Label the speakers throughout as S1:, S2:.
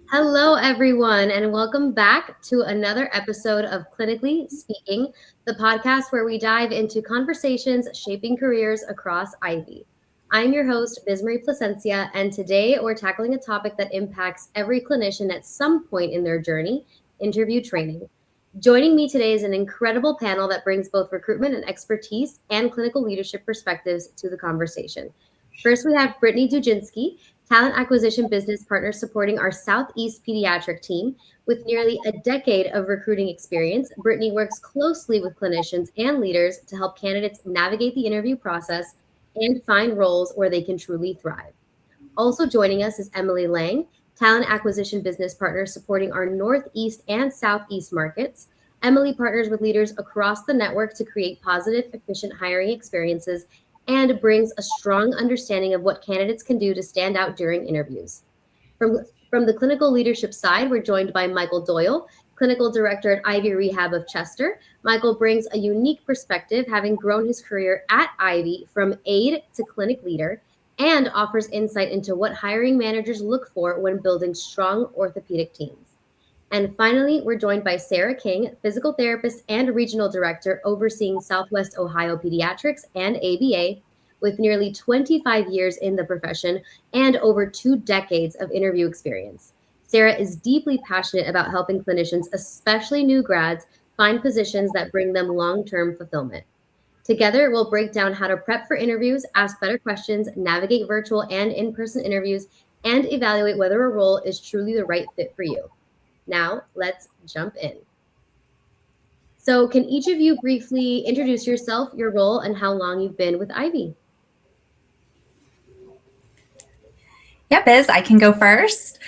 S1: Hello, everyone, and welcome back to another episode of Clinically Speaking, the podcast where we dive into conversations shaping careers across Ivy. I'm your host, Bismarie Placencia, and today we're tackling a topic that impacts every clinician at some point in their journey: interview training. Joining me today is an incredible panel that brings both recruitment and expertise and clinical leadership perspectives to the conversation. First, we have Brittni Duginski, talent acquisition business partner supporting our Southeast pediatric team. With nearly a decade of recruiting experience, Brittni works closely with clinicians and leaders to help candidates navigate the interview process and find roles where they can truly thrive. Also joining us is Emily Lang, talent acquisition business partner supporting our Northeast and Southeast markets. Emily partners with leaders across the network to create positive, efficient hiring experiences and brings a strong understanding of what candidates can do to stand out during interviews. From the clinical leadership side, we're joined by Michael Doyle, clinical director at Ivy Rehab of Chester. Michael brings a unique perspective, having grown his career at Ivy from aide to clinic leader, and offers insight into what hiring managers look for when building strong orthopedic teams. And finally, we're joined by Sarah King, physical therapist and regional director overseeing Southwest Ohio Pediatrics and ABA, with nearly 25 years in the profession and over 2 decades of interview experience. Sarah is deeply passionate about helping clinicians, especially new grads, find positions that bring them long-term fulfillment. Together, we'll break down how to prep for interviews, ask better questions, navigate virtual and in-person interviews, and evaluate whether a role is truly the right fit for you. Now, let's jump in. So, can each of you briefly introduce yourself, your role, and how long you've been with Ivy?
S2: Yeah, Biz, I can go first.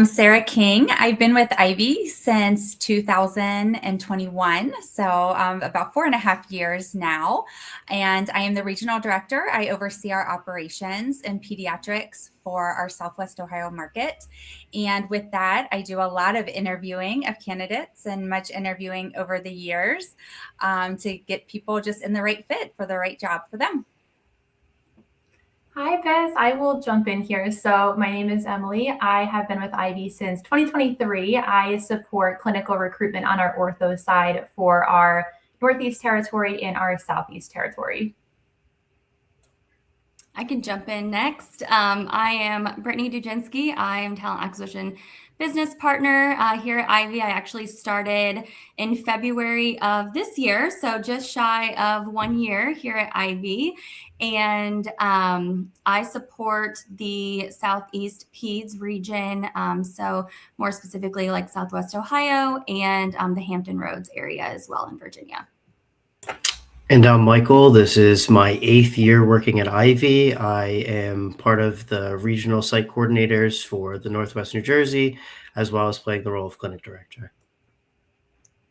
S2: Sarah King. I've been with Ivy since 2021, so about 4.5 years now. And I am the regional director. I oversee our operations in pediatrics for our Southwest Ohio market. And with that, I do a lot of interviewing of candidates and much interviewing over the years to get people just in the right fit for the right job for them.
S3: Hi, Beth. I will jump in here. So my name is Emily. I have been with Ivy since 2023. I support clinical recruitment on our ortho side for our Northeast territory and our Southeast territory.
S4: I can jump in next. I am Brittni Duginski. I am talent acquisition business partner here at Ivy. I actually started in February of this year, so just shy of 1 year here at Ivy. And I support the Southeast Peds region, so more specifically like Southwest Ohio and the Hampton Roads area as well in Virginia.
S5: And I'm Michael. This is my 8th year working at Ivy. I am part of the regional site coordinators for the Northwest New Jersey, as well as playing the role of clinic director.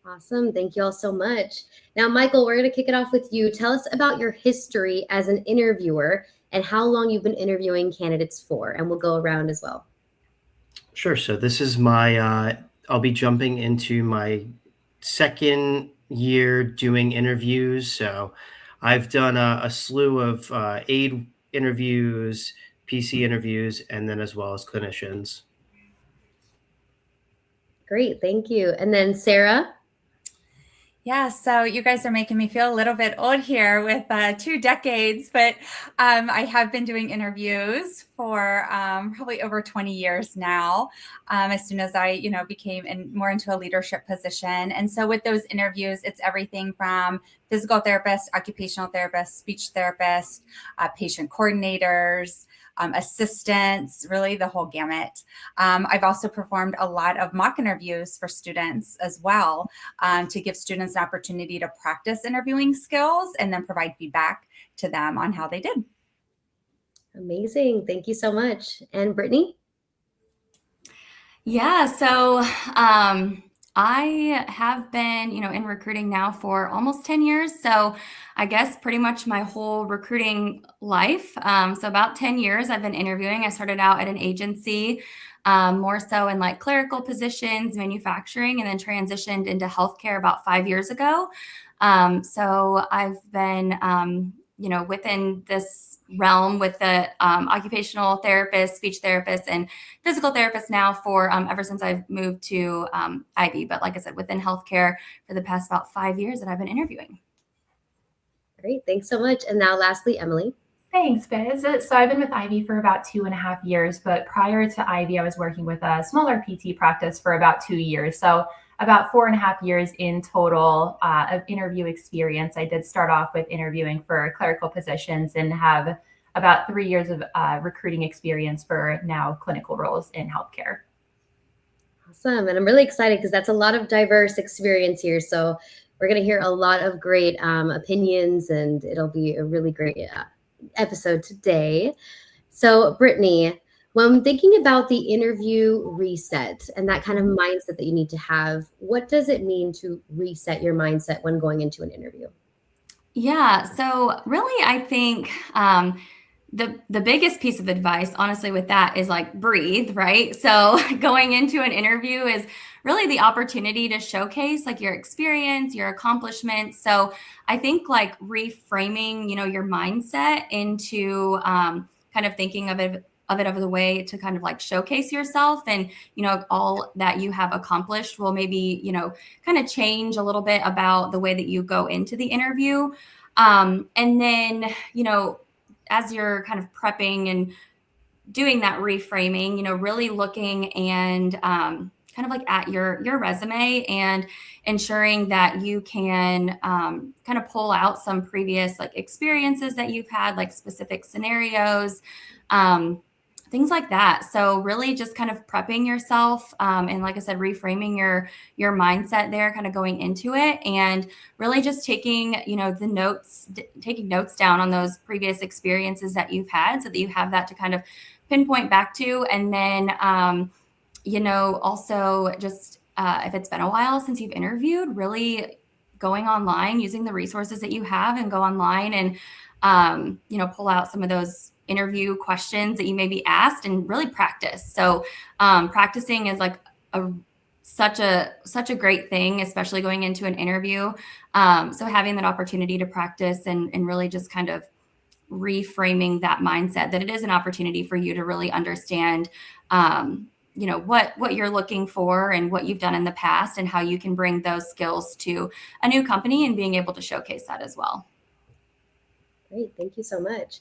S1: Awesome. Thank you all so much. Now, Michael, we're going to kick it off with you. Tell us about your history as an interviewer and how long you've been interviewing candidates for, and we'll go around as well.
S5: Sure. So this is my, I'll be jumping into my second year doing interviews. So I've done a slew of aide interviews, PC interviews, and then as well as clinicians.
S1: Great. Thank you. And then Sarah?
S2: Yeah, so you guys are making me feel a little bit old here with 2 decades, but I have been doing interviews for probably over 20 years now, as soon as I, became more into a leadership position. And so with those interviews, it's everything from physical therapists, occupational therapists, speech therapists, patient coordinators, assistants, really the whole gamut. I've also performed a lot of mock interviews for students as well, to give students an opportunity to practice interviewing skills and then provide feedback to them on how they did.
S1: Amazing. Thank you so much. And Brittni?
S4: Yeah, so I have been, in recruiting now for almost 10 years. So I guess pretty much my whole recruiting life. So about 10 years I've been interviewing. I started out at an agency, more so in like clerical positions, manufacturing, and then transitioned into healthcare about 5 years ago. So I've been, within this realm with the occupational therapist, speech therapist, and physical therapist now for ever since I've moved to Ivy. But like I said, within healthcare for the past about 5 years that I've been interviewing.
S1: Great. Thanks so much. And now lastly, Emily.
S3: Thanks, Biz. So I've been with Ivy for about 2.5 years, but prior to Ivy, I was working with a smaller PT practice for about 2 years. So about 4.5 years in total of interview experience. I did start off with interviewing for clerical positions and have about 3 years of recruiting experience for now clinical roles in healthcare.
S1: Awesome. And I'm really excited because that's a lot of diverse experience here. So we're going to hear a lot of great opinions, and it'll be a really great episode today. So Brittni, when thinking about the interview reset and that kind of mindset that you need to have, what does it mean to reset your mindset when going into an interview?
S4: Yeah, so really I think the biggest piece of advice, honestly, with that is like breathe, right? So going into an interview is really the opportunity to showcase like your experience, your accomplishments. So I think like reframing, your mindset into kind of thinking of it as a way to kind of like showcase yourself and, all that you have accomplished will maybe, kind of change a little bit about the way that you go into the interview. And then, as you're kind of prepping and doing that reframing, really looking and kind of like at your resume and ensuring that you can kind of pull out some previous like experiences that you've had, like specific scenarios, things like that. So really just kind of prepping yourself and like I said, reframing your mindset there, kind of going into it and really just taking, taking notes down on those previous experiences that you've had so that you have that to kind of pinpoint back to. And then, also just if it's been a while since you've interviewed, really going online, using the resources that you have and go online and, pull out some of those interview questions that you may be asked and really practice. So practicing is like such a great thing, especially going into an interview. So having that opportunity to practice and really just kind of reframing that mindset that it is an opportunity for you to really understand, what you're looking for and what you've done in the past and how you can bring those skills to a new company and being able to showcase that as well.
S1: Great. Thank you so much.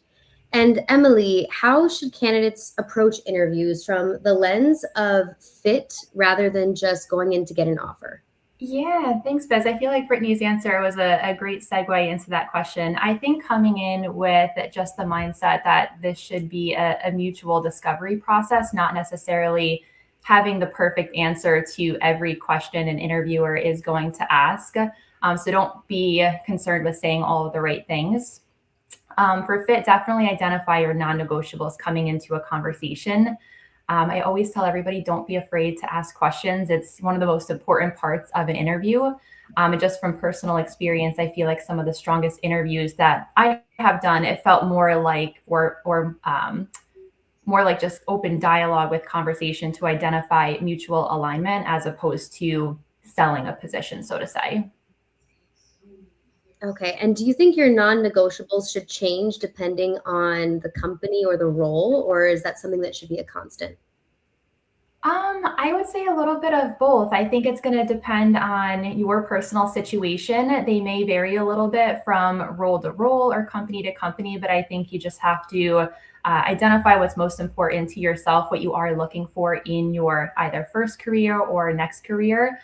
S1: And Emily, how should candidates approach interviews from the lens of fit rather than just going in to get an offer?
S3: Yeah, thanks, Bez. I feel like Brittni's answer was a great segue into that question. I think coming in with just the mindset that this should be a mutual discovery process, not necessarily having the perfect answer to every question an interviewer is going to ask. So don't be concerned with saying all of the right things. For fit, definitely identify your non-negotiables coming into a conversation. I always tell everybody, don't be afraid to ask questions. It's one of the most important parts of an interview. And just from personal experience, I feel like some of the strongest interviews that I have done, it felt more like more like just open dialogue with conversation to identify mutual alignment as opposed to selling a position, so to say.
S1: Okay. And do you think your non-negotiables should change depending on the company or the role, or is that something that should be a constant?
S3: I would say a little bit of both. I think it's going to depend on your personal situation. They may vary a little bit from role to role or company to company, but I think you just have to identify what's most important to yourself, what you are looking for in your either first career or next career.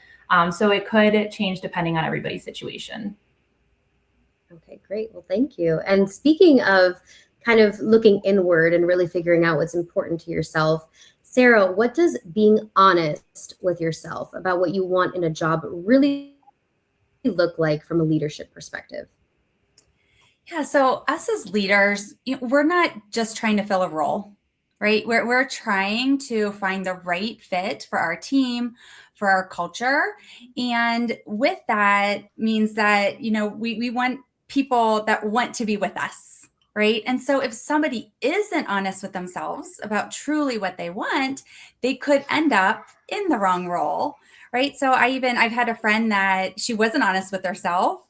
S3: So it could change depending on everybody's situation.
S1: Okay, great. Well, thank you. And speaking of kind of looking inward and really figuring out what's important to yourself, Sarah, what does being honest with yourself about what you want in a job really look like from a leadership perspective?
S2: Yeah, so us as leaders, we're not just trying to fill a role, right? We're trying to find the right fit for our team, for our culture. And with that means that, we want people that want to be with us, right? And so if somebody isn't honest with themselves about truly what they want, they could end up in the wrong role, right? So I've had a friend that she wasn't honest with herself,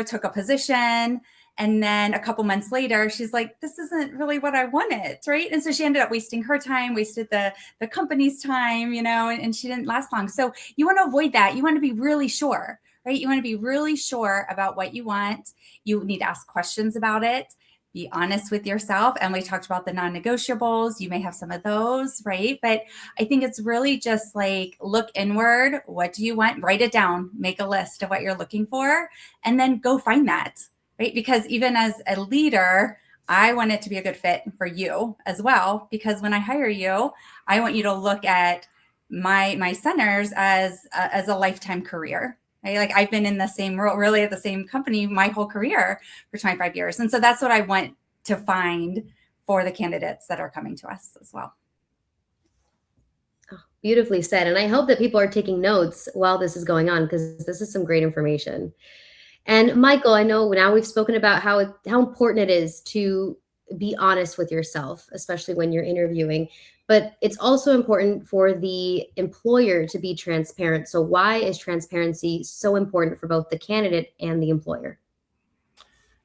S2: took a position And then a couple months later, she's like, this isn't really what I wanted, right? And so she ended up wasting her time, wasted the company's time, and she didn't last long. So you want to avoid that. You want to be really sure, right? You want to be really sure about what you want. You need to ask questions about it. Be honest with yourself. And we talked about the non-negotiables. You may have some of those, right? But I think it's really just like, look inward. What do you want? Write it down, make a list of what you're looking for, and then go find that, right? Because even as a leader, I want it to be a good fit for you as well. Because when I hire you, I want you to look at my centers as a lifetime career. Right? Like I've been in the same role, really at the same company my whole career for 25 years. And so that's what I want to find for the candidates that are coming to us as well.
S1: Oh, beautifully said. And I hope that people are taking notes while this is going on, because this is some great information. And Michael, I know now we've spoken about how important it is to be honest with yourself, especially when you're interviewing, but it's also important for the employer to be transparent. So why is transparency so important for both the candidate and the employer?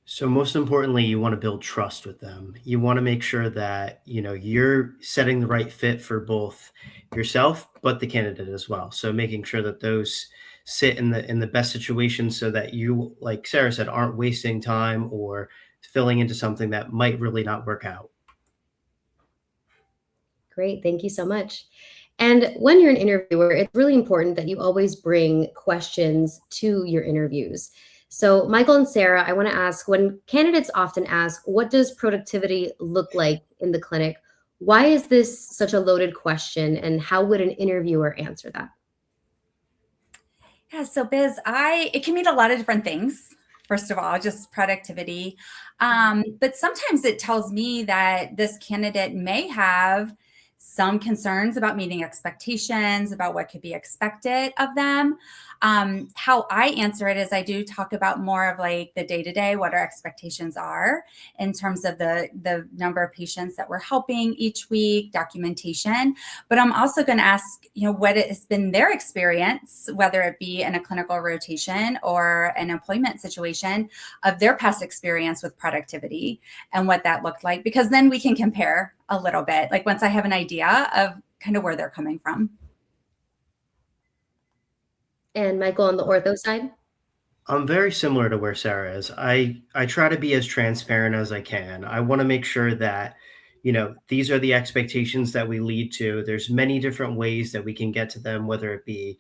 S5: So most importantly, you want to build trust with them. You want to make sure that, you're setting the right fit for both yourself, but the candidate as well. So making sure that those sit in the best situation so that you, like Sarah said, aren't wasting time or filling into something that might really not work out.
S1: Great. Thank you so much. And when you're an interviewer, it's really important that you always bring questions to your interviews. So Michael and Sarah, I want to ask, when candidates often ask, what does productivity look like in the clinic? Why is this such a loaded question, and how would an interviewer answer that?
S2: Yeah, so Biz, it can mean a lot of different things. First of all, just productivity. But sometimes it tells me that this candidate may have some concerns about meeting expectations, about what could be expected of them. How I answer it is I do talk about more of like the day-to-day, what our expectations are in terms of the number of patients that we're helping each week, documentation. But I'm also going to ask, what has been their experience, whether it be in a clinical rotation or an employment situation, of their past experience with productivity and what that looked like, because then we can compare a little bit, like once I have an idea of kind of where they're coming from.
S1: And Michael, on the ortho side?
S5: I'm very similar to where Sarah is. I try to be as transparent as I can. I want to make sure that, these are the expectations that we lead to. There's many different ways that we can get to them, whether it be,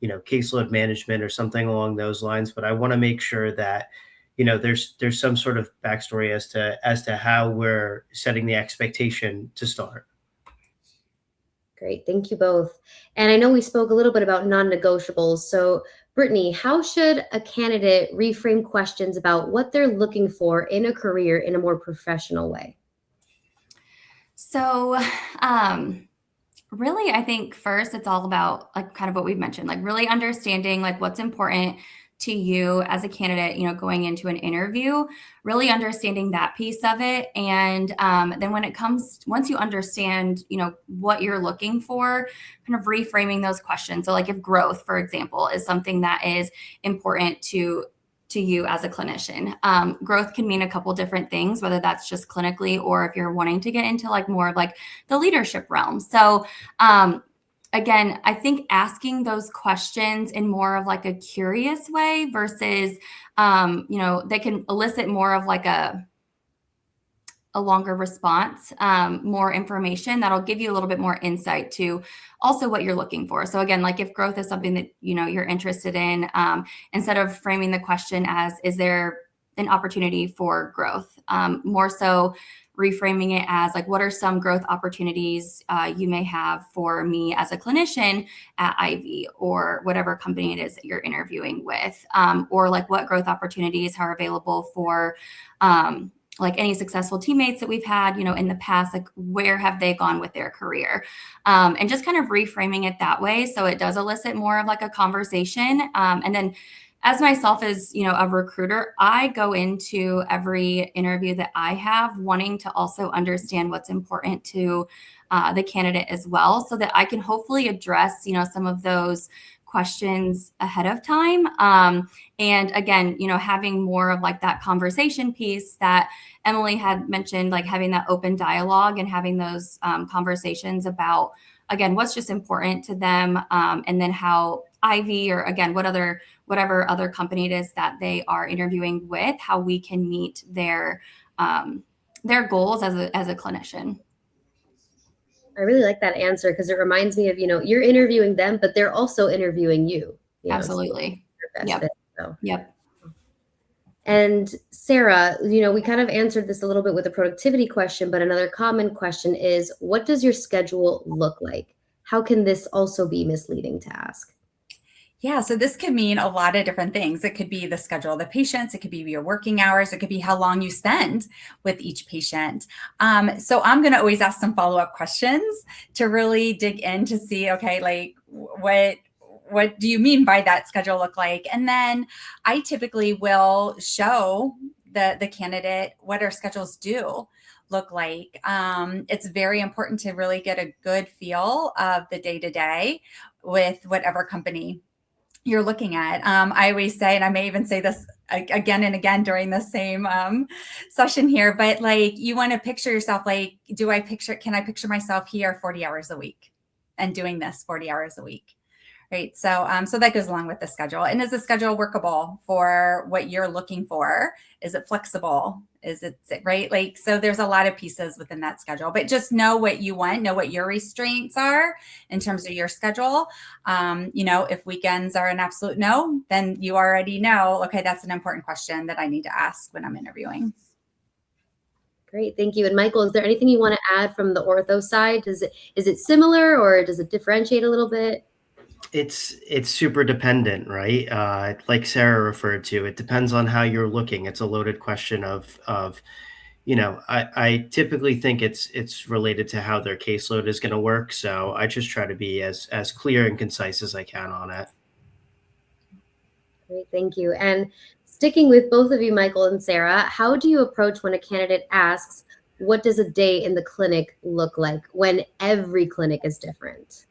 S5: caseload management or something along those lines. But I want to make sure that, there's some sort of backstory as to how we're setting the expectation to start.
S1: Great. Thank you both. And I know we spoke a little bit about non-negotiables. So Brittni, how should a candidate reframe questions about what they're looking for in a career in a more professional way?
S4: So, really, I think first it's all about like kind of what we've mentioned, like really understanding like what's important to you as a candidate, going into an interview, really understanding that piece of it. And then once you understand, what you're looking for, kind of reframing those questions. So like if growth, for example, is something that is important to you as a clinician. Growth can mean a couple different things, whether that's just clinically or if you're wanting to get into like more of like the leadership realm. So again, I think asking those questions in more of like a curious way versus, they can elicit more of like a longer response, more information that'll give you a little bit more insight to also what you're looking for. So again, like if growth is something that, you're interested in, instead of framing the question as, is there an opportunity for growth? More so reframing it as like, what are some growth opportunities you may have for me as a clinician at Ivy or whatever company it is that you're interviewing with, or like what growth opportunities are available for like any successful teammates that we've had, in the past, like where have they gone with their career? And just kind of reframing it that way. So it does elicit more of like a conversation. And then as myself as, a recruiter, I go into every interview that I have wanting to also understand what's important to the candidate as well, so that I can hopefully address, some of those questions ahead of time. And again, having more of like that conversation piece that Emily had mentioned, like having that open dialogue and having those conversations about, again, what's just important to them, and then how Ivy, or again, whatever other company it is that they are interviewing with, how we can meet their goals as a clinician.
S1: I really like that answer because it reminds me of, you're interviewing them, but they're also interviewing you.
S4: Absolutely. Yep.
S1: And Sarah, we kind of answered this a little bit with a productivity question, but another common question is, what does your schedule look like? How can this also be misleading to ask?
S2: Yeah, so this could mean a lot of different things. It could be the schedule of the patients. It could be your working hours. It could be how long you spend with each patient. So I'm going to always ask some follow-up questions to really dig in to see, okay, like what do you mean by that schedule look like? And then I typically will show the candidate what our schedules do look like. It's very important to really get a good feel of the day-to-day with whatever company you're looking at. I always say, and I may even say this again and again during the same session here, but like, you want to picture yourself, like, can I picture myself here 40 hours a week and doing this 40 hours a week? Right. So that goes along with the schedule. And is the schedule workable for what you're looking for? Is it flexible? Is it right? Like, so there's a lot of pieces within that schedule, but just know what you want, know what your restraints are in terms of your schedule. If weekends are an absolute no, then you already know, okay, that's an important question that I need to ask when I'm interviewing.
S1: Great. Thank you. And Michael, is there anything you want to add from the ortho side? Is it similar, or does it differentiate a little bit?
S5: It's super dependent, right? Like Sarah referred to, it depends on how you're looking. It's a loaded question of I typically think it's related to how their caseload is going to work. So I just try to be as clear and concise as I can on it.
S1: Great. Thank you. And sticking with both of you, Michael and Sarah, how do you approach when a candidate asks, what does a day in the clinic look like, when every clinic is different?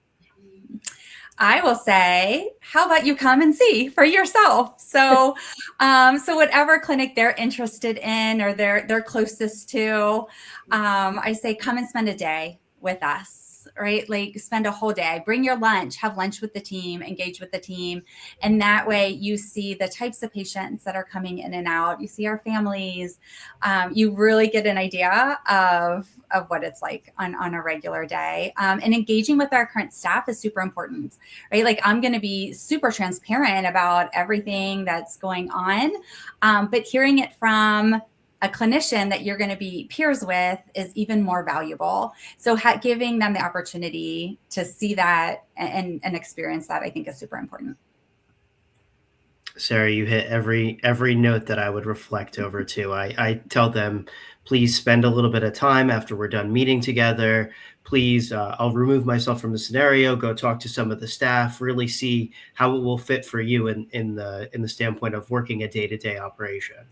S2: I will say, how about you come and see for yourself? So, so whatever clinic they're interested in or they're closest to, I say, come and spend a day with us, right? Like, spend a whole day, bring your lunch, have lunch with the team, engage with the team. And that way you see the types of patients that are coming in and out. You see our families. You really get an idea of what it's like on a regular day. And engaging with our current staff is super important, right? Like, I'm going to be super transparent about everything that's going on. But hearing it from a clinician that you're going to be peers with is even more valuable. So giving them the opportunity to see that and experience that, I think, is super important.
S5: Sarah, you hit every note that I would reflect over to. I tell them, please spend a little bit of time after we're done meeting together. Please, I'll remove myself from the scenario, go talk to some of the staff, really see how it will fit for you in the standpoint of working a day-to-day operation.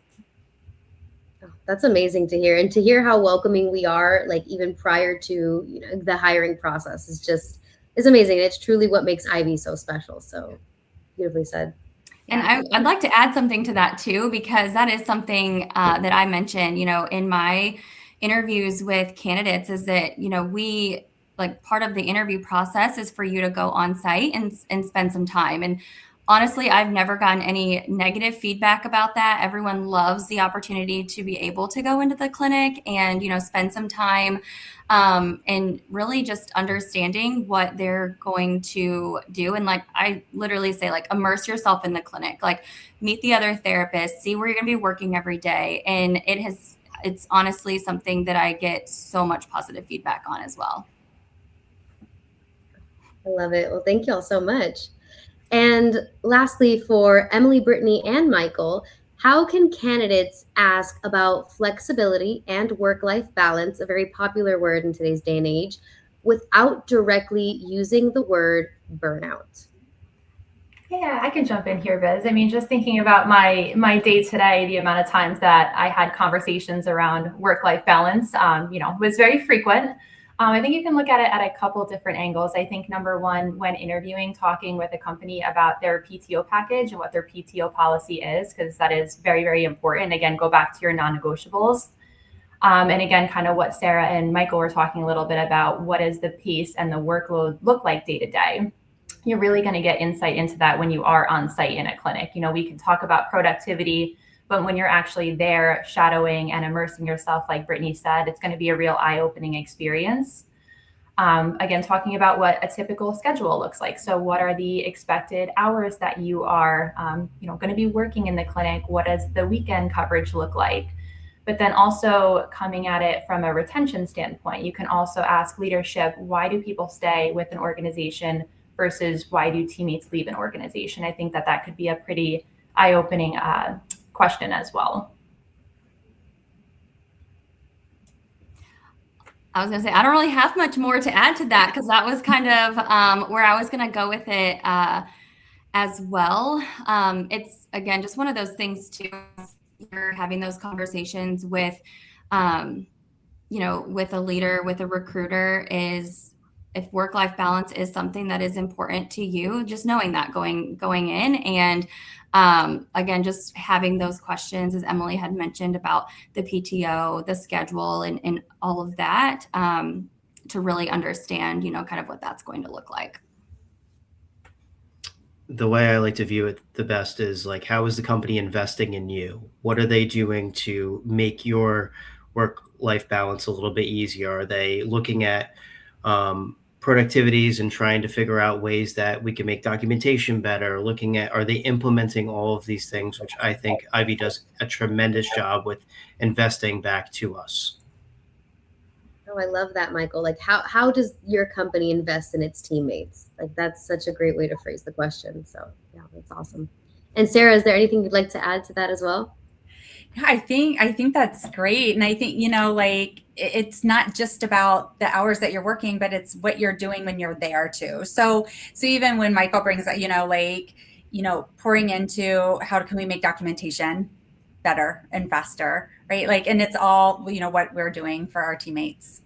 S1: That's amazing to hear. And to hear how welcoming we are, like, even prior to the hiring process is amazing. It's truly what makes Ivy so special. So beautifully said.
S4: And I'd like to add something to that too, because that is something that I mentioned, in my interviews with candidates, is that, we, like, part of the interview process is for you to go on site and spend some time. And honestly, I've never gotten any negative feedback about that. Everyone loves the opportunity to be able to go into the clinic and, spend some time and really just understanding what they're going to do. And like, I literally say, like, immerse yourself in the clinic, like, meet the other therapists, see where you're going to be working every day. And it's honestly something that I get so much positive feedback on as well.
S1: I love it. Well, thank you all so much. And lastly, for Emily, Brittni, and Michael, how can candidates ask about flexibility and work-life balance, a very popular word in today's day and age, without directly using the word burnout?
S3: Yeah, I can jump in here, Biz. I mean, just thinking about my day today, the amount of times that I had conversations around work-life balance, was very frequent. I think you can look at it at a couple different angles. I think number one, when interviewing, talking with a company about their PTO package and what their PTO policy is, because that is very, very important. Again, go back to your non-negotiables. And again, kind of what Sarah and Michael were talking a little bit about, what does the pace and the workload look like day to day? You're really going to get insight into that when you are on site in a clinic. We can talk about productivity, but when you're actually there shadowing and immersing yourself, like Brittni said, it's going to be a real eye-opening experience. Again, talking about what a typical schedule looks like. So what are the expected hours that you are, going to be working in the clinic? What does the weekend coverage look like? But then also coming at it from a retention standpoint, you can also ask leadership, why do people stay with an organization versus why do teammates leave an organization? I think that could be a pretty eye-opening question as well.
S4: I was going to say, I don't really have much more to add to that because that was kind of where I was going to go with it as well. It's, again, just one of those things too. You're having those conversations with, with a leader, with a recruiter, is if work-life balance is something that is important to you, just knowing that going in. And again, just having those questions, as Emily had mentioned, about the PTO, the schedule, and all of that, to really understand, kind of what that's going to look like.
S5: The way I like to view it the best is like, how is the company investing in you? What are they doing to make your work-life balance a little bit easier? Are they looking at productivities and trying to figure out ways that we can make documentation better? Looking at, are they implementing all of these things, which I think Ivy does a tremendous job with investing back to us.
S1: Oh, I love that, Michael. Like, how does your company invest in its teammates? Like, that's such a great way to phrase the question. So yeah, that's awesome. And Sarah, is there anything you'd like to add to that as well?
S2: Yeah, I think that's great. And I think, like, it's not just about the hours that you're working, but it's what you're doing when you're there too. So even when Michael brings up, pouring into how can we make documentation better and faster, right? Like, and it's all, what we're doing for our teammates.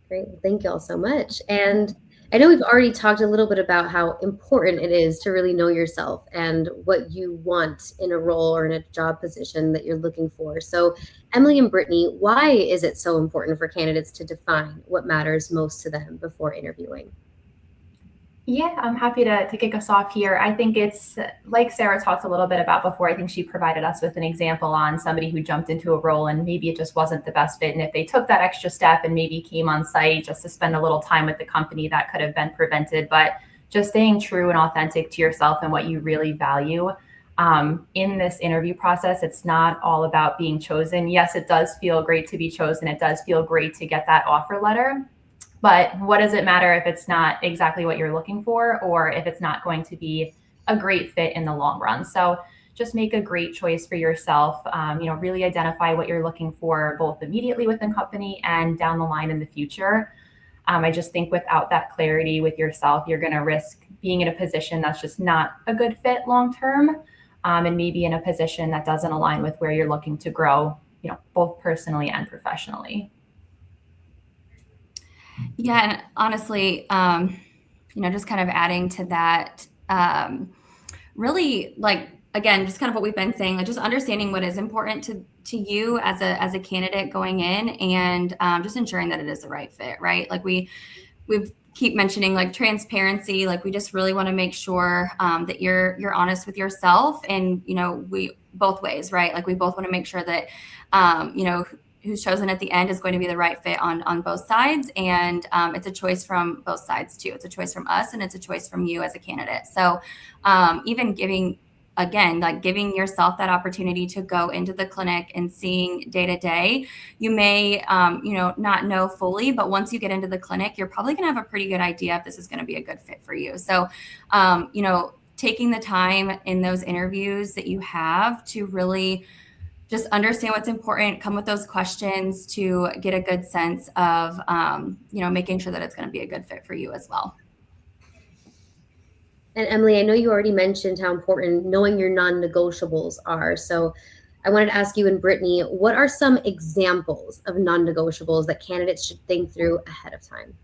S1: Great. Thank you all so much. And I know we've already talked a little bit about how important it is to really know yourself and what you want in a role or in a job position that you're looking for. So Emily and Brittni, why is it so important for candidates to define what matters most to them before interviewing?
S3: Yeah, I'm happy to kick us off here. I think it's like Sarah talked a little bit about before. I think she provided us with an example on somebody who jumped into a role and maybe it just wasn't the best fit. And if they took that extra step and maybe came on site just to spend a little time with the company, that could have been prevented. But just staying true and authentic to yourself and what you really value. In this interview process, it's not all about being chosen. Yes, it does feel great to be chosen. It does feel great to get that offer letter. But what does it matter if it's not exactly what you're looking for, or if it's not going to be a great fit in the long run? So just make a great choice for yourself. Really identify what you're looking for, both immediately within company and down the line in the future. I just think without that clarity with yourself, you're going to risk being in a position that's just not a good fit long term, and maybe in a position that doesn't align with where you're looking to grow, both personally and professionally.
S4: Yeah, and honestly, just kind of adding to that, really, like, again, just kind of what we've been saying, like just understanding what is important to you as a candidate going in, and just ensuring that it is the right fit, right? Like we keep mentioning like transparency, like we just really want to make sure that you're honest with yourself, and we both ways, right? Like we both want to make sure that who's chosen at the end is going to be the right fit on both sides. And it's a choice from both sides too. It's a choice from us and it's a choice from you as a candidate. So even giving yourself that opportunity to go into the clinic and seeing day to day, you may, not know fully, but once you get into the clinic, you're probably going to have a pretty good idea if this is going to be a good fit for you. So, taking the time in those interviews that you have to really just understand what's important, come with those questions to get a good sense of, making sure that it's going to be a good fit for you as well.
S1: And Emily, I know you already mentioned how important knowing your non-negotiables are. So I wanted to ask you and Brittni, what are some examples of non-negotiables that candidates should think through ahead of time?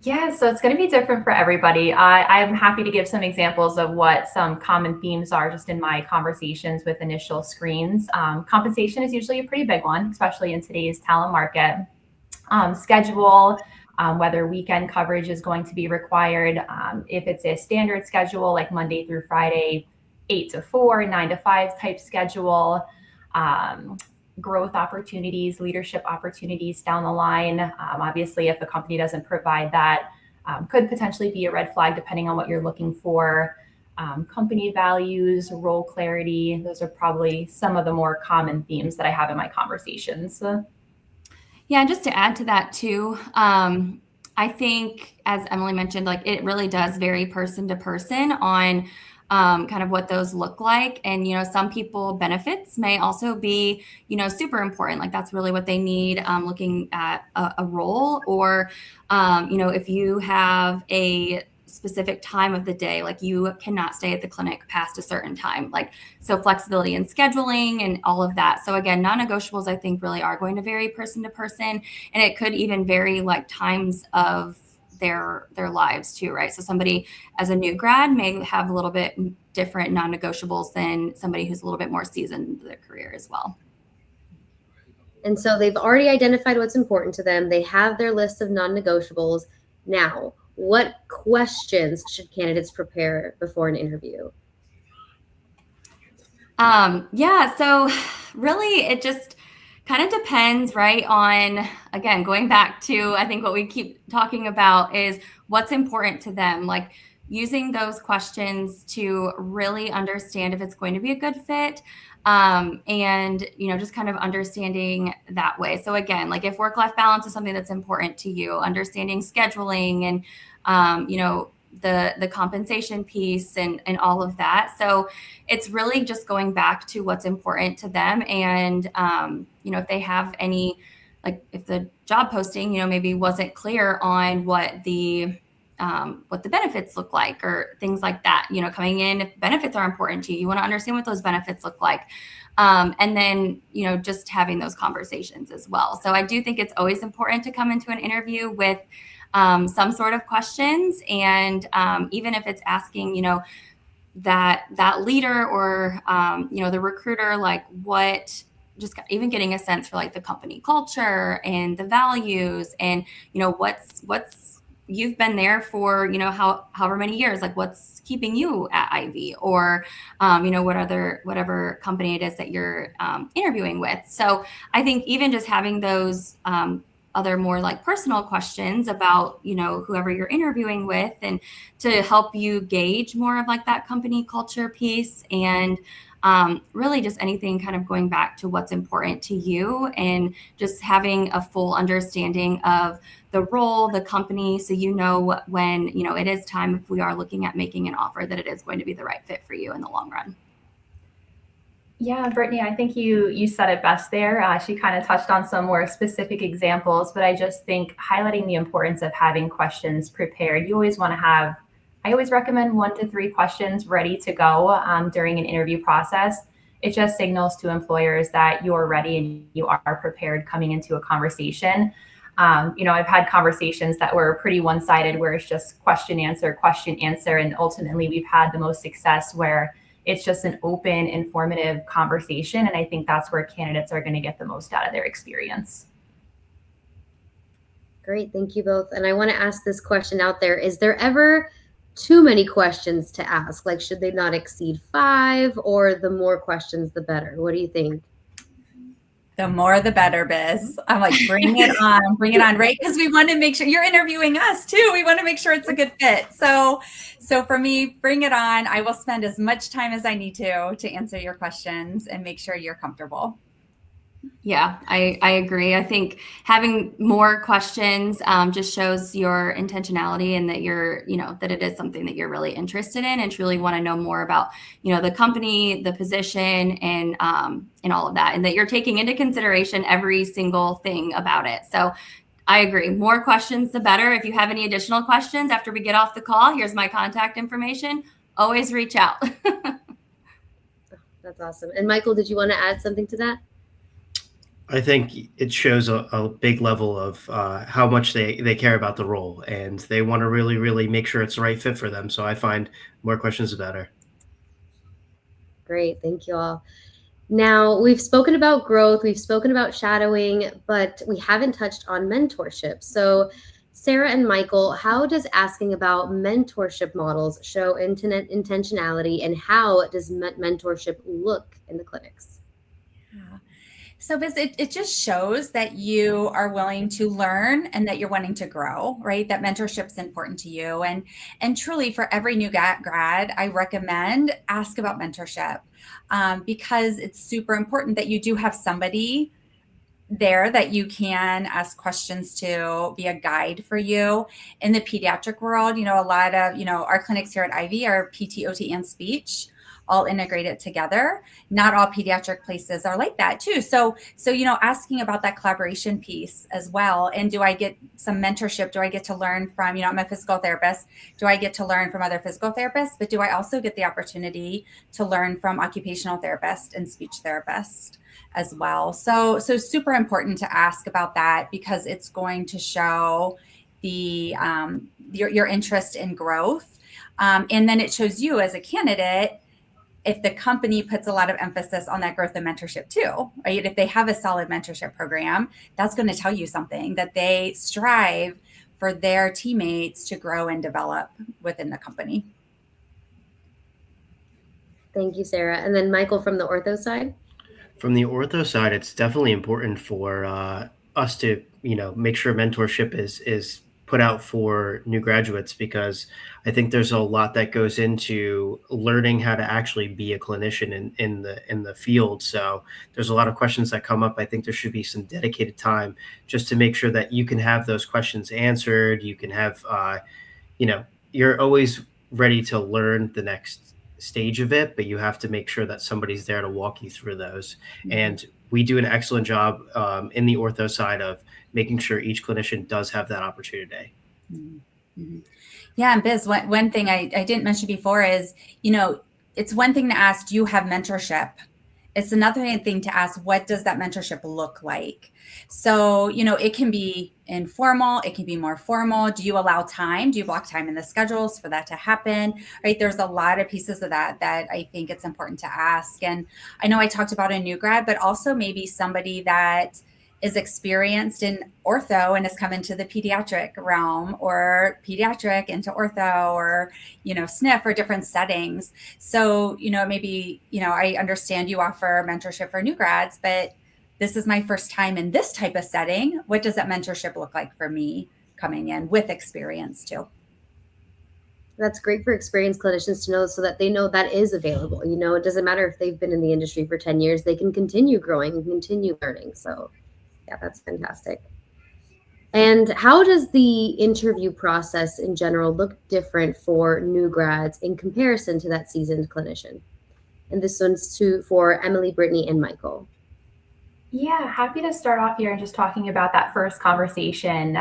S3: Yeah, so it's going to be different for everybody. I'm happy to give some examples of what some common themes are just in my conversations with initial screens. Compensation is usually a pretty big one, especially in today's talent market. Schedule, whether weekend coverage is going to be required. If it's a standard schedule like Monday through Friday, 8 to 4, 9 to 5 type schedule. Growth opportunities, leadership opportunities down the line. Obviously, if a company doesn't provide that, could potentially be a red flag depending on what you're looking for. Company values, role clarity. Those are probably some of the more common themes that I have in my conversations.
S4: Yeah, just to add to that too, I think, as Emily mentioned, like it really does vary person to person on kind of what those look like. And, some people benefits may also be, super important. Like that's really what they need looking at a role or, if you have a specific time of the day, like you cannot stay at the clinic past a certain time, like so flexibility in scheduling and all of that. So again, non-negotiables, I think really are going to vary person to person, and it could even vary like times of their lives too, right? So somebody as a new grad may have a little bit different non-negotiables than somebody who's a little bit more seasoned in their career as well.
S1: And so they've already identified what's important to them. They have their list of non-negotiables. Now, what questions should candidates prepare before an interview?
S4: So really it just kind of depends, right, on, again, going back to, I think what we keep talking about is what's important to them, like using those questions to really understand if it's going to be a good fit. And, just kind of understanding that way. So again, like if work-life balance is something that's important to you, understanding scheduling and, the compensation piece and all of that. So it's really just going back to what's important to them. And, if they have any, like if the job posting, maybe wasn't clear on what the benefits look like or things like that, coming in, if benefits are important to you, you want to understand what those benefits look like. And then, just having those conversations as well. So I do think it's always important to come into an interview with some sort of questions. And even if it's asking, that leader or, the recruiter, like what, just even getting a sense for like the company culture and the values and, what's you've been there for, however many years, like what's keeping you at Ivy or, whatever company it is that you're interviewing with. So I think even just having those other more like personal questions about, whoever you're interviewing with and to help you gauge more of like that company culture piece and really just anything kind of going back to what's important to you and just having a full understanding of the role, the company, so when, it is time, if we are looking at making an offer, that it is going to be the right fit for you in the long run.
S3: Yeah, Brittni, I think you said it best there. She kind of touched on some more specific examples, but I just think highlighting the importance of having questions prepared. You always want to have, I always recommend 1 to 3 questions ready to go during an interview process. It just signals to employers that you're ready and you are prepared coming into a conversation. I've had conversations that were pretty one-sided where it's just question, answer, and ultimately we've had the most success where it's just an open, informative conversation. And I think that's where candidates are going to get the most out of their experience.
S1: Great. Thank you both. And I want to ask this question out there. Is there ever too many questions to ask? Like, should they not exceed 5 or the more questions, the better? What do you think?
S2: The more, the better, Biz. I'm like, bring it on, right? Because we want to make sure you're interviewing us too. We want to make sure it's a good fit. So for me, bring it on. I will spend as much time as I need to answer your questions and make sure you're comfortable.
S4: Yeah, I agree. I think having more questions just shows your intentionality and that you're, that it is something that you're really interested in and truly want to know more about, the company, the position, and all of that, and that you're taking into consideration every single thing about it. So I agree. More questions, the better. If you have any additional questions after we get off the call, here's my contact information. Always reach out.
S1: That's awesome. And Michael, did you want to add something to that?
S5: I think it shows a big level of how much they care about the role, and they want to really, really make sure it's the right fit for them. So I find more questions the better.
S1: Great. Thank you all. Now, we've spoken about growth, we've spoken about shadowing, but we haven't touched on mentorship. So, Sarah and Michael, how does asking about mentorship models show intentionality, and how does mentorship look in the clinics?
S2: Yeah. So it just shows that you are willing to learn and that you're wanting to grow, right? That mentorship's important to you. And truly for every new grad, I recommend ask about mentorship because it's super important that you do have somebody there that you can ask questions to, be a guide for you. In the pediatric world, a lot of, our clinics here at Ivy are PT, OT, and speech all integrated together. Not all pediatric places are like that too. So, asking about that collaboration piece as well. And do I get some mentorship? Do I get to learn from, I'm a physical therapist. Do I get to learn from other physical therapists? But do I also get the opportunity to learn from occupational therapists and speech therapists as well? So super important to ask about that because it's going to show the your interest in growth. And then it shows you as a candidate if the company puts a lot of emphasis on that growth and mentorship too, right? If they have a solid mentorship program, that's going to tell you something that they strive for their teammates to grow and develop within the company.
S1: Thank you, Sarah. And then Michael, from the ortho side?
S5: From the ortho side, it's definitely important for us to, make sure mentorship is put out for new graduates because I think there's a lot that goes into learning how to actually be a clinician in the field. So there's a lot of questions that come up. I think there should be some dedicated time just to make sure that you can have those questions answered. You can have, you're always ready to learn the next stage of it, but you have to make sure that somebody's there to walk you through those. Mm-hmm. And we do an excellent job in the ortho side of making sure each clinician does have that opportunity.
S2: Mm-hmm. Yeah. And Biz, one thing I didn't mention before is, it's one thing to ask, do you have mentorship? It's another thing to ask, what does that mentorship look like? So, it can be informal, it can be more formal. Do you allow time? Do you block time in the schedules for that to happen? Right? There's a lot of pieces of that I think it's important to ask. And I know I talked about a new grad, but also maybe somebody that is experienced in ortho and has come into the pediatric realm or pediatric into ortho or, SNF or different settings. So, maybe, I understand you offer mentorship for new grads, but this is my first time in this type of setting. What does that mentorship look like for me coming in with experience too?
S1: That's great for experienced clinicians to know so that they know that is available. It doesn't matter if they've been in the industry for 10 years, they can continue growing and continue learning. So yeah, that's fantastic. And how does the interview process in general look different for new grads in comparison to that seasoned clinician? And this one's for Emily, Brittni, and Michael.
S3: Yeah, happy to start off here and just talking about that first conversation,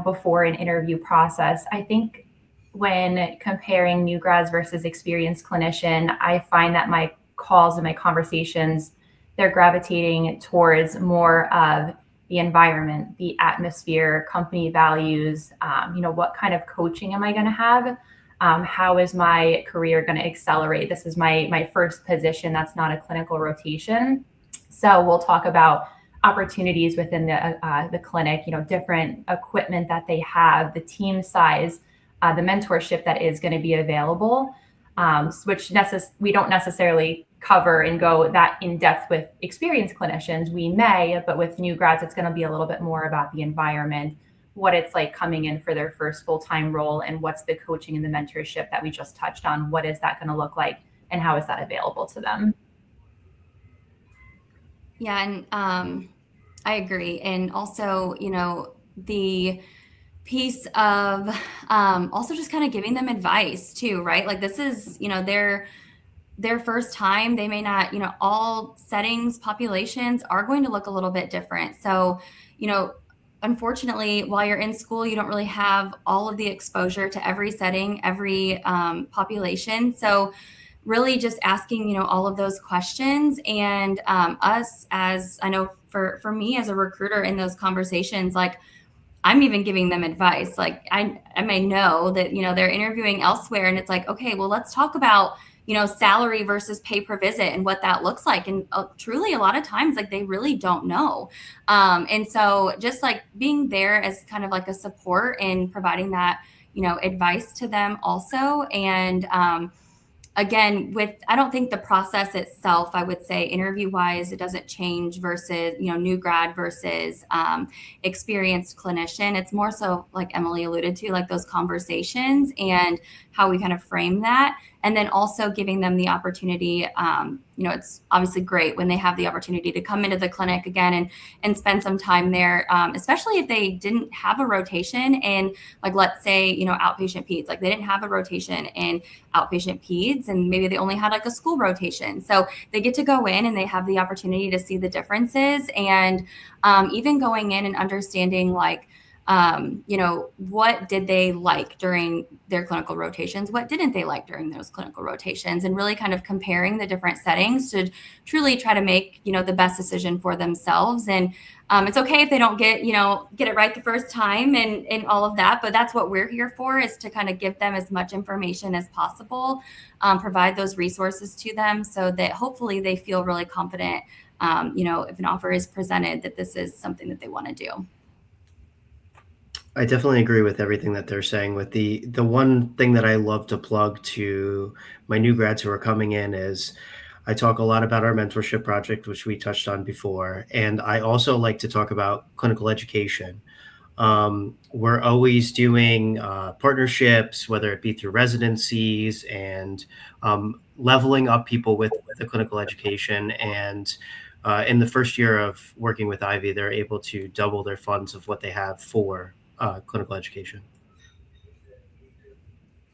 S3: before an interview process. I think when comparing new grads versus experienced clinician, I find that my calls and my conversations, they're gravitating towards more of the environment, the atmosphere, company values, what kind of coaching am I going to have? How is my career going to accelerate? This is my first position that's not a clinical rotation. So we'll talk about opportunities within the clinic, different equipment that they have, the team size, the mentorship that is going to be available, which we don't necessarily cover and go that in depth with experienced clinicians. We may, but with new grads, it's going to be a little bit more about the environment, what it's like coming in for their first full-time role, and what's the coaching and the mentorship that we just touched on. What is that going to look like, and how is that available to them?
S4: Yeah, and I agree. And also, the piece of also just kind of giving them advice too, right? Like this is, their first time. They may not, all settings, populations are going to look a little bit different. So, unfortunately, while you're in school, you don't really have all of the exposure to every setting, every population. So really just asking, all of those questions. And us, as I know for me as a recruiter in those conversations, like I'm even giving them advice. Like I may know that, they're interviewing elsewhere, and it's like, okay, well, let's talk about, salary versus pay per visit and what that looks like. And truly a lot of times, like they really don't know. And so just like being there as kind of like a support and providing that, advice to them also. And, again, I don't think the process itself, I would say interview wise, it doesn't change versus, new grad versus experienced clinician. It's more so like Emily alluded to, like those conversations and how we kind of frame that. And then also giving them the opportunity, it's obviously great when they have the opportunity to come into the clinic again and spend some time there, especially if they didn't have a rotation in, like, let's say, outpatient peds, like they didn't have a rotation in outpatient peds, and maybe they only had like a school rotation. So they get to go in and they have the opportunity to see the differences, and even going in and understanding like, what did they like during their clinical rotations? What didn't they like during those clinical rotations? And really kind of comparing the different settings to truly try to make, the best decision for themselves. And it's okay if they don't get it right the first time and all of that, but that's what we're here for, is to kind of give them as much information as possible, provide those resources to them so that hopefully they feel really confident, if an offer is presented, that this is something that they want to do.
S5: I definitely agree with everything that they're saying. With the one thing that I love to plug to my new grads who are coming in is I talk a lot about our mentorship project, which we touched on before. And I also like to talk about clinical education. We're always doing partnerships, whether it be through residencies and leveling up people with the clinical education. And in the first year of working with Ivy, they're able to double their funds of what they have for clinical education.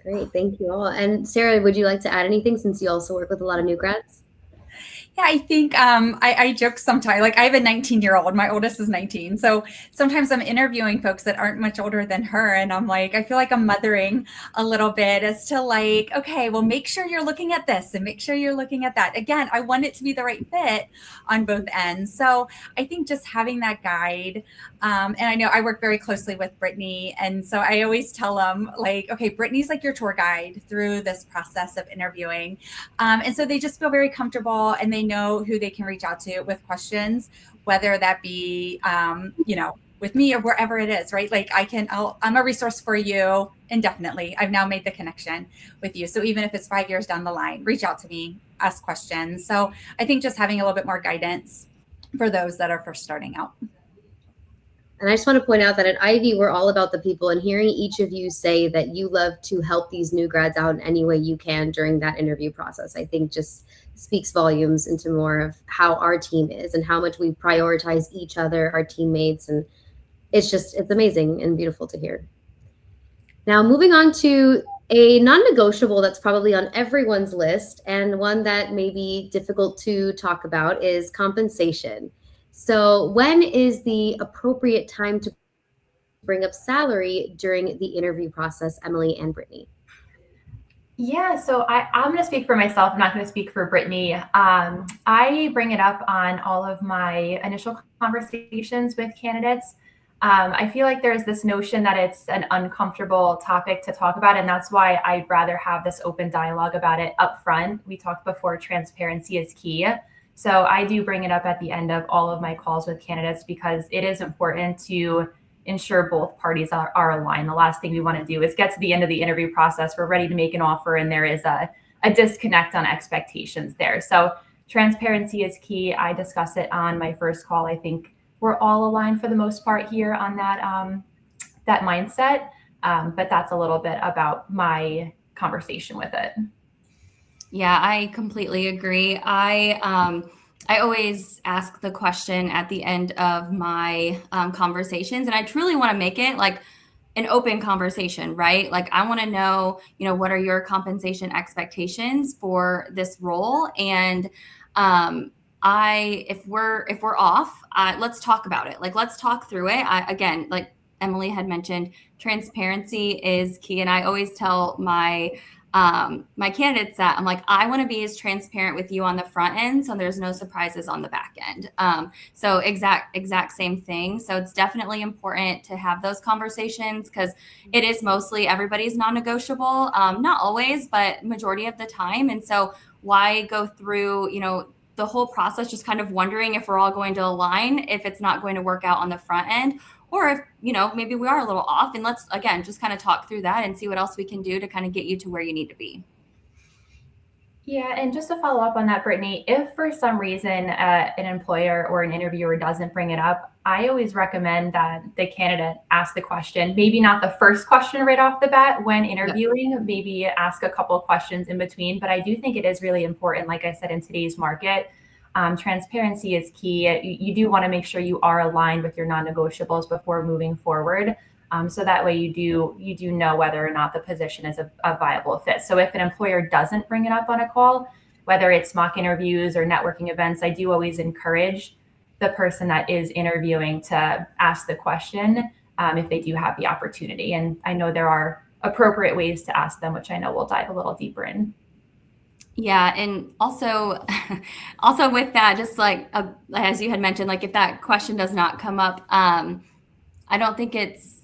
S1: Great. Thank you all. And Sarah, would you like to add anything, since you also work with a lot of new grads?
S2: Yeah, I think I joke sometimes, like I have a 19-year-old, my oldest is 19. So sometimes I'm interviewing folks that aren't much older than her. And I'm like, I feel like I'm mothering a little bit as to like, okay, well, make sure you're looking at this and make sure you're looking at that. Again, I want it to be the right fit on both ends. So I think just having that guide, and I know I work very closely with Brittni. And so I always tell them like, okay, Brittni's like your tour guide through this process of interviewing. And so they just feel very comfortable, and they know who they can reach out to with questions, whether that be, with me or wherever it is, right? Like I'm a resource for you indefinitely. I've now made the connection with you. So even if it's 5 years down the line, reach out to me, ask questions. So I think just having a little bit more guidance for those that are first starting out.
S1: And I just want to point out that at Ivy, we're all about the people, and hearing each of you say that you love to help these new grads out in any way you can during that interview process, I think just speaks volumes into more of how our team is and how much we prioritize each other, our teammates. And it's amazing and beautiful to hear. Now, moving on to a non-negotiable that's probably on everyone's list, and one that may be difficult to talk about, is compensation. So when is the appropriate time to bring up salary during the interview process, Emily and Brittni?
S3: Yeah, so I'm going to speak for myself. I'm not going to speak for Brittni. I bring it up on all of my initial conversations with candidates. I feel like there's this notion that it's an uncomfortable topic to talk about, and that's why I'd rather have this open dialogue about it up front. We talked before, transparency is key. So I do bring it up at the end of all of my calls with candidates, because it is important to ensure both parties are aligned. The last thing we want to do is get to the end of the interview process, we're ready to make an offer, and there is a disconnect on expectations there. So transparency is key. I discuss it on my first call. I think we're all aligned for the most part here on that mindset. But that's a little bit about my conversation with it.
S4: Yeah, I completely agree. I always ask the question at the end of my conversations, and I truly want to make it like an open conversation, right? Like I want to know, what are your compensation expectations for this role? And if we're off, let's talk about it. Like, let's talk through it. Again, like Emily had mentioned, transparency is key. And I always tell my my candidates that I'm like, I want to be as transparent with you on the front end, so there's no surprises on the back end. So exact same thing. So it's definitely important to have those conversations, because it is mostly everybody's non-negotiable. Not always, but majority of the time. And so why go through, the whole process just kind of wondering if we're all going to align, if it's not going to work out on the front end, or if, maybe we are a little off, and let's, again, just kind of talk through that and see what else we can do to kind of get you to where you need to be.
S3: Yeah, and just to follow up on that, Brittni, if for some reason an employer or an interviewer doesn't bring it up, I always recommend that the candidate ask the question, maybe not the first question right off the bat when interviewing, maybe ask a couple of questions in between. But I do think it is really important, like I said, in today's market, transparency is key. You do want to make sure you are aligned with your non-negotiables before moving forward. So that way you do know whether or not the position is a viable fit. So if an employer doesn't bring it up on a call, whether it's mock interviews or networking events, I do always encourage the person that is interviewing to ask the question if they do have the opportunity. And I know there are appropriate ways to ask them, which I know we'll dive a little deeper in.
S4: Yeah. And also with that, just like, as you had mentioned, like if that question does not come up, I don't think it's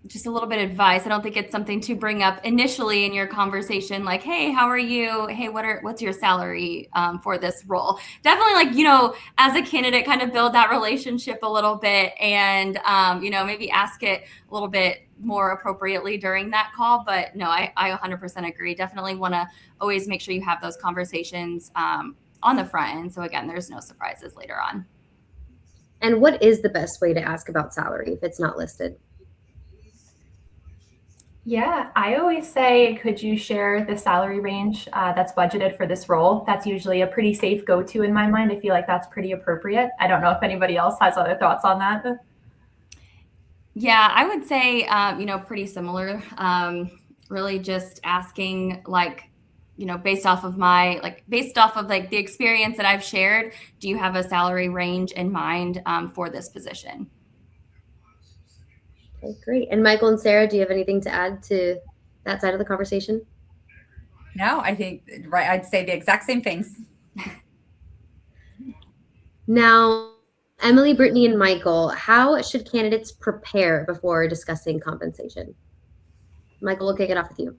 S4: just a little bit of advice. I don't think it's something to bring up initially in your conversation, like, hey, how are you? Hey, what's your salary for this role? Definitely, like, as a candidate, kind of build that relationship a little bit, and maybe ask it a little bit more appropriately during that call. But no, I 100% agree. Definitely want to always make sure you have those conversations on the front end. So again, there's no surprises later on.
S1: And what is the best way to ask about salary if it's not listed?
S3: Yeah, I always say, could you share the salary range that's budgeted for this role? That's usually a pretty safe go-to in my mind. I feel like that's pretty appropriate. I don't know if anybody else has other thoughts on that.
S4: Yeah, I would say, pretty similar. Really just asking, like, based off of the experience that I've shared, do you have a salary range in mind for this position?
S1: Okay, great. And Michael and Sarah, do you have anything to add to that side of the conversation?
S2: No, I think, right, I'd say the exact same things.
S1: Now, Emily, Brittni, and Michael, how should candidates prepare before discussing compensation? Michael, we'll kick it off with you.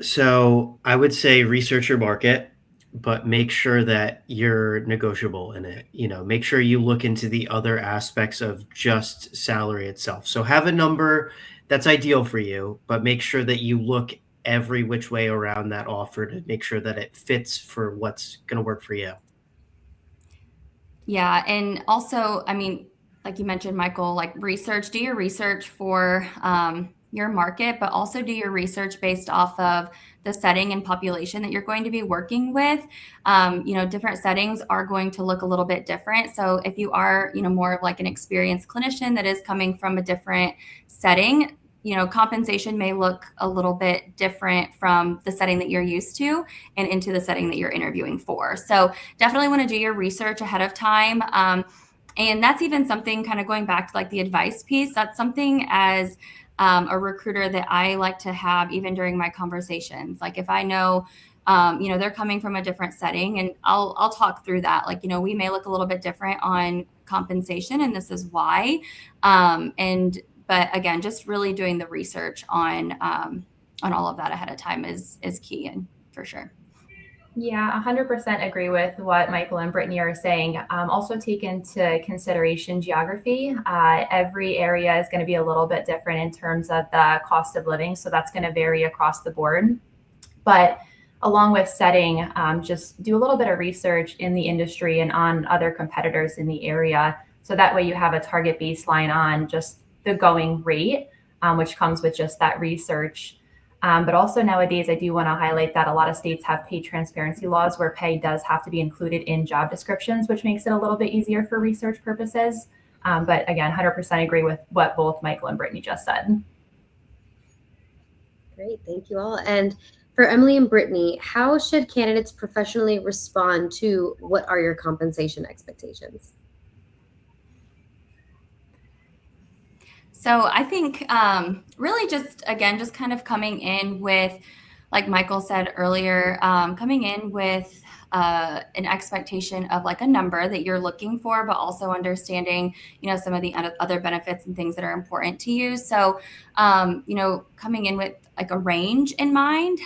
S5: So I would say research your market, but make sure that you're negotiable in it. Make sure you look into the other aspects of just salary itself. So have a number that's ideal for you, but make sure that you look every which way around that offer to make sure that it fits for what's going to work for you.
S4: Yeah. And also, I mean, like you mentioned, Michael, like do your research for your market, but also do your research based off of the setting and population that you're going to be working with. Different settings are going to look a little bit different. So if you are, more of like an experienced clinician that is coming from a different setting, compensation may look a little bit different from the setting that you're used to and into the setting that you're interviewing for. So definitely want to do your research ahead of time. And that's even something kind of going back to like the advice piece. That's something as a recruiter that I like to have even during my conversations. Like if I know, they're coming from a different setting, and I'll talk through that. Like, we may look a little bit different on compensation, and this is why. But again, just really doing the research on all of that ahead of time is key, and for sure.
S3: Yeah, 100% agree with what Michael and Brittni are saying. Also take into consideration geography. Every area is going to be a little bit different in terms of the cost of living. So that's going to vary across the board. But along with setting, just do a little bit of research in the industry and on other competitors in the area. So that way you have a target baseline on just the going rate, which comes with just that research. But also nowadays, I do want to highlight that a lot of states have pay transparency laws where pay does have to be included in job descriptions, which makes it a little bit easier for research purposes. But again, 100% agree with what both Michael and Brittni just said.
S1: Great, thank you all. And for Emily and Brittni, how should candidates professionally respond to what are your compensation expectations?
S4: So I think really just kind of coming in with like Michael said earlier, coming in with an expectation of like a number that you're looking for, but also understanding, some of the other benefits and things that are important to you. So, coming in with like a range in mind,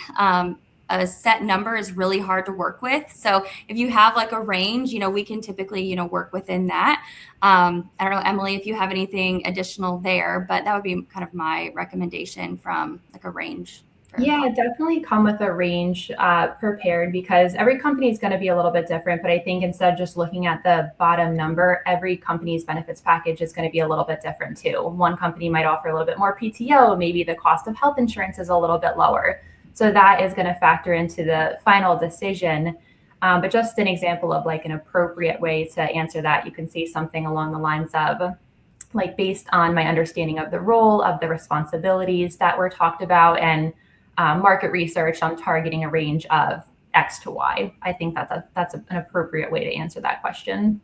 S4: a set number is really hard to work with. So if you have like a range, we can typically, work within that. I don't know, Emily, if you have anything additional there, but that would be kind of my recommendation from like a range.
S3: Yeah, definitely come with a range prepared, because every company is going to be a little bit different. But I think instead of just looking at the bottom number, every company's benefits package is going to be a little bit different too. One company might offer a little bit more PTO, maybe the cost of health insurance is a little bit lower. So that is going to factor into the final decision. But just an example of like an appropriate way to answer that, you can say something along the lines of, like, based on my understanding of the role, of the responsibilities that were talked about, and market research, I'm targeting a range of X to Y. I think that's an appropriate way to answer that question.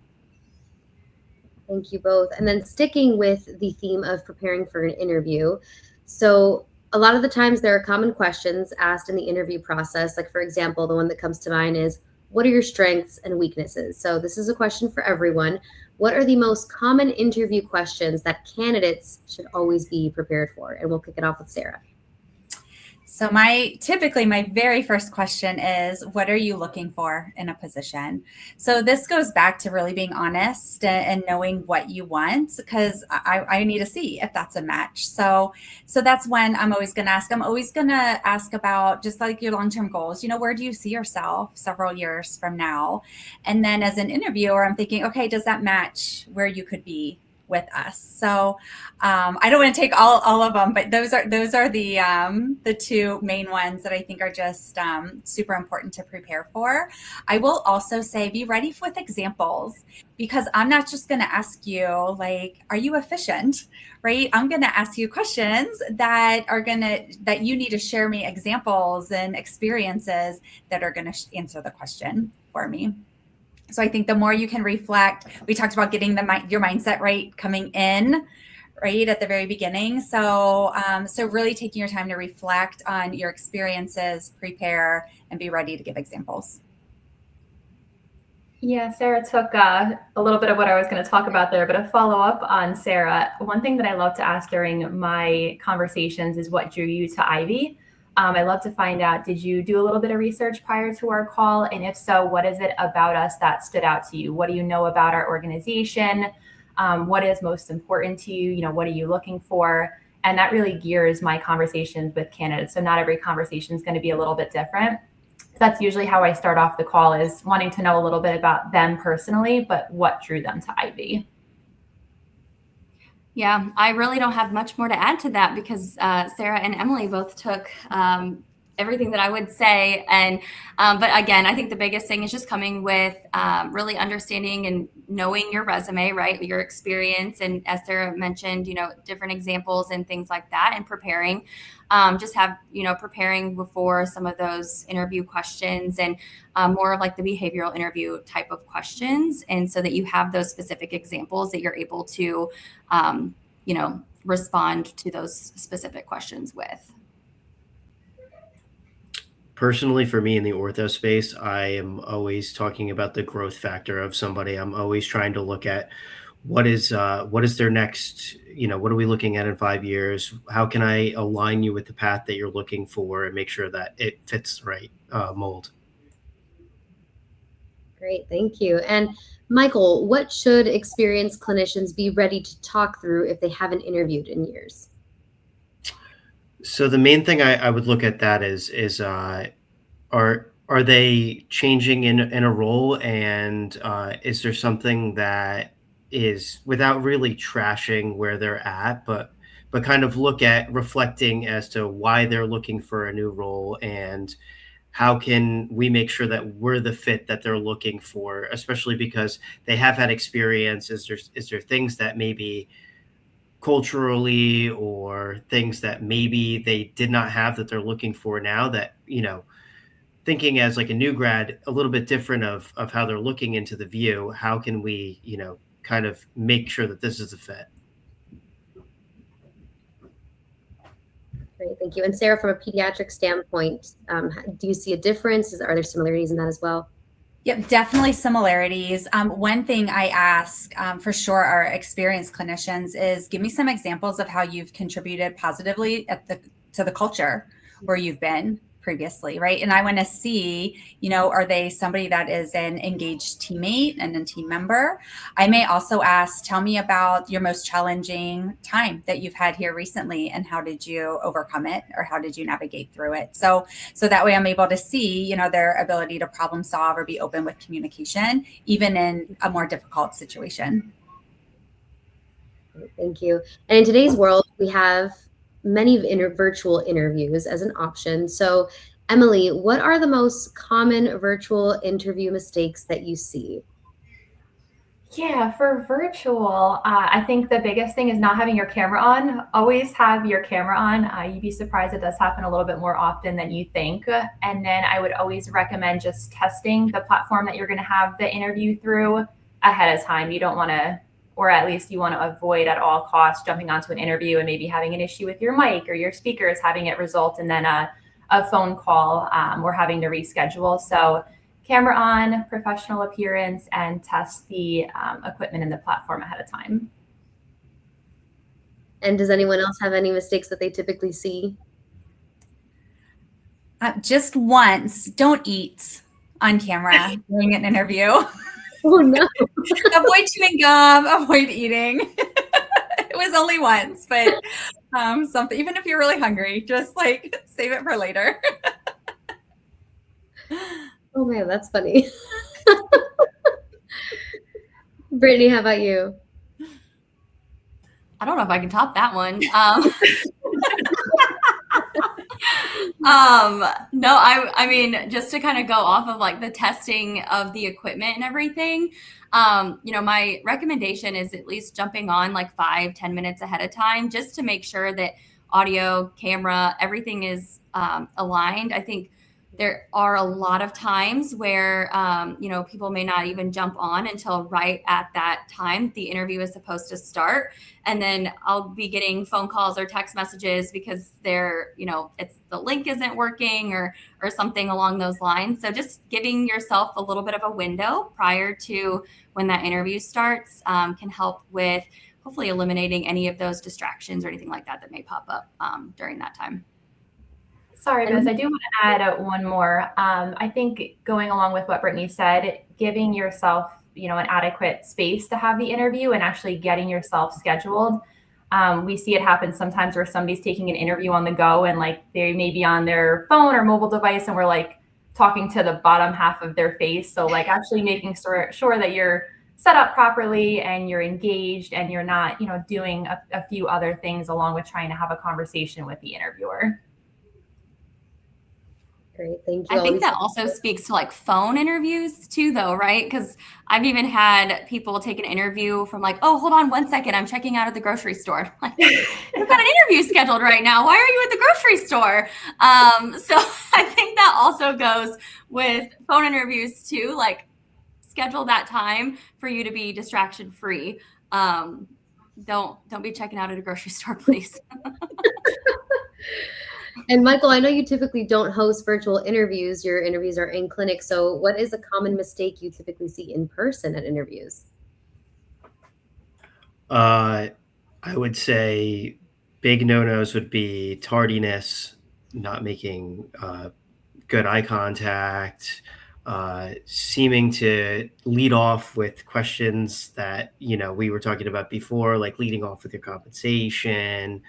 S1: Thank you both. And then sticking with the theme of preparing for an interview. So a lot of the times there are common questions asked in the interview process. Like, for example, the one that comes to mind is, what are your strengths and weaknesses? So this is a question for everyone. What are the most common interview questions that candidates should always be prepared for? And we'll kick it off with Sarah.
S2: So my very first question is, what are you looking for in a position? So this goes back to really being honest and knowing what you want, because I need to see if that's a match. So that's when I'm always going to ask. I'm always going to ask about just like your long-term goals. Where do you see yourself several years from now? And then as an interviewer, I'm thinking, okay, does that match where you could be with us? So I don't want to take all of them, but those are the two main ones that I think are just super important to prepare for. I will also say, be ready with examples, because I'm not just going to ask you like, are you efficient? Right? I'm going to ask you questions that you need to share me examples and experiences that are going to answer the question for me. So I think the more you can reflect, we talked about getting your mindset right coming in, right at the very beginning. So really taking your time to reflect on your experiences, prepare, and be ready to give examples.
S3: Yeah, Sarah took a little bit of what I was going to talk about there, but a follow up on Sarah. One thing that I love to ask during my conversations is, what drew you to Ivy? I love to find out, did you do a little bit of research prior to our call? And if so, what is it about us that stood out to you? What do you know about our organization? What is most important to you? What are you looking for? And that really gears my conversations with candidates. So not every conversation is going to be a little bit different. That's usually how I start off the call, is wanting to know a little bit about them personally, but what drew them to Ivy.
S4: Yeah, I really don't have much more to add to that, because Sarah and Emily both took everything that I would say. And but again, I think the biggest thing is just coming with really understanding and knowing your resume, right? Your experience. And as Sarah mentioned, different examples and things like that, and preparing. Preparing before some of those interview questions, and more of like the behavioral interview type of questions. And so that you have those specific examples that you're able to, respond to those specific questions with.
S5: Personally, for me in the ortho space, I am always talking about the growth factor of somebody. I'm always trying to look at what is their next, what are we looking at in 5 years? How can I align you with the path that you're looking for and make sure that it fits the right mold?
S1: Great, thank you. And Michael, what should experienced clinicians be ready to talk through if they haven't interviewed in years?
S5: So the main thing I would look at that is are they changing in a role, and is there something that is, without really trashing where they're at, but kind of look at reflecting as to why they're looking for a new role, and how can we make sure that we're the fit that they're looking for, especially because they have had experience. Is there things that maybe culturally, or things that maybe they did not have that they're looking for now, that, thinking as like a new grad, a little bit different of how they're looking into the view. How can we, kind of make sure that this is a fit?
S1: Great, thank you. And Sarah, from a pediatric standpoint, do you see a difference? Are there similarities in that as well?
S2: Yep, definitely similarities. One thing I ask for sure our experienced clinicians is give me some examples of how you've contributed positively to the culture where you've been previously, right? And I want to see, are they somebody that is an engaged teammate and a team member? I may also ask, tell me about your most challenging time that you've had here recently and how did you overcome it or how did you navigate through it? So that way I'm able to see, their ability to problem solve or be open with communication, even in a more difficult situation.
S1: Thank you. And in today's world, we have many virtual interviews as an option. So, Emily, what are the most common virtual interview mistakes that you see?
S3: Yeah, for virtual, I think the biggest thing is not having your camera on. Always have your camera on. You'd be surprised it does happen a little bit more often than you think. And then I would always recommend just testing the platform that you're going to have the interview through ahead of time. You don't want to, or at least you want to avoid at all costs jumping onto an interview and maybe having an issue with your mic or your speakers, having it result in then a phone call or having to reschedule. So camera on, professional appearance, and test the equipment and the platform ahead of time.
S1: And does anyone else have any mistakes that they typically see?
S2: Just once, don't eat on camera during an interview.
S1: Oh, no.
S2: Avoid chewing gum, avoid eating. It was only once, but something, even if you're really hungry, just like save it for later.
S1: Oh man, that's funny. Brittni, how about you?
S4: I don't know if I can top that one. No, I mean, just to kind of go off of like the testing of the equipment and everything, my recommendation is at least jumping on like 5-10 minutes ahead of time, just to make sure that audio, camera, everything is aligned. I think there are a lot of times where, people may not even jump on until right at that time the interview is supposed to start. And then I'll be getting phone calls or text messages because it's the link isn't working or something along those lines. So just giving yourself a little bit of a window prior to when that interview starts can help with hopefully eliminating any of those distractions or anything like that may pop up during that time.
S3: Sorry, Biz, I do want to add one more. I think going along with what Brittni said, giving yourself, an adequate space to have the interview and actually getting yourself scheduled. We see it happen sometimes where somebody's taking an interview on the go and like they may be on their phone or mobile device and we're like talking to the bottom half of their face. So like actually making sure that you're set up properly and you're engaged and you're not, doing a few other things along with trying to have a conversation with the interviewer.
S1: Great, thank you.
S4: I think that also speaks to like phone interviews too, though, right? Because I've even had people take an interview from like, oh, hold on 1 second, I'm checking out at the grocery store. Like, we've got an interview scheduled right now. Why are you at the grocery store? So I think that also goes with phone interviews too. Like, schedule that time for you to be distraction free. Don't be checking out at a grocery store, please.
S1: And Michael, I know you typically don't host virtual interviews. Your interviews are in clinic. So what is a common mistake you typically see in person at interviews?
S5: I would say big no-nos would be tardiness, not making good eye contact, seeming to lead off with questions that, we were talking about before, like leading off with your compensation.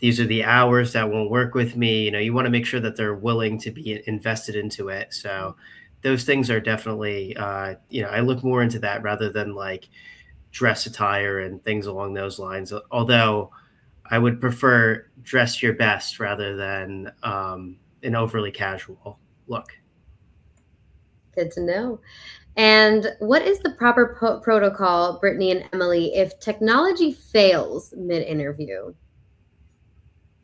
S5: These are the hours that won't work with me. You want to make sure that they're willing to be invested into it. So those things are definitely, I look more into that rather than like dress attire and things along those lines. Although I would prefer dress your best rather than an overly casual look.
S1: Good to know. And what is the proper protocol, Brittni and Emily, if technology fails mid-interview?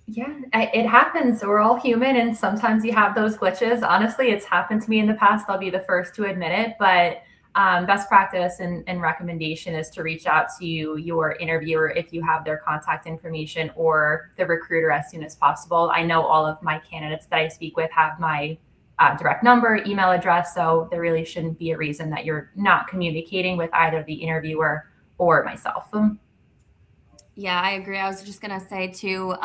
S3: Yeah, it happens. We're all human and sometimes you have those glitches. Honestly, it's happened to me in the past. I'll be the first to admit it. But best practice and recommendation is to reach out to your interviewer if you have their contact information, or the recruiter as soon as possible. I know all of my candidates that I speak with have my direct number, email address, so there really shouldn't be a reason that you're not communicating with either the interviewer or myself.
S4: Yeah, I agree. I was just going to say too,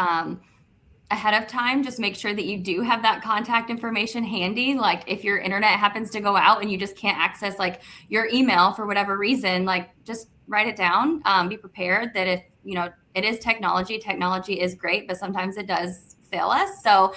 S4: ahead of time, just make sure that you do have that contact information handy. Like if your internet happens to go out and you just can't access like your email for whatever reason, like just write it down. Be prepared that if, it is technology is great, but sometimes it does fail us. So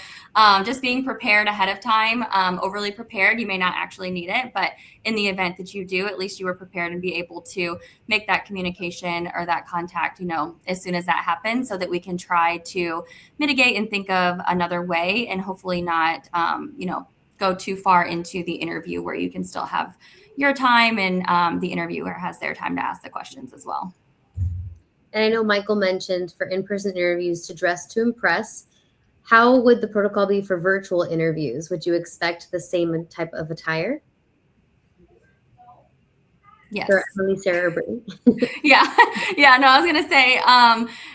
S4: just being prepared ahead of time, overly prepared, you may not actually need it, but in the event that you do, at least you were prepared and be able to make that communication or that contact, as soon as that happens, so that we can try to mitigate and think of another way, and hopefully not, go too far into the interview where you can still have your time and the interviewer has their time to ask the questions as well.
S1: And I know Michael mentioned for in-person interviews to dress to impress. How would the protocol be for virtual interviews? Would you expect the same type of attire?
S4: Yes.
S1: For Emily, Sarah, or Brittni?
S4: Yeah. No, I was going to say,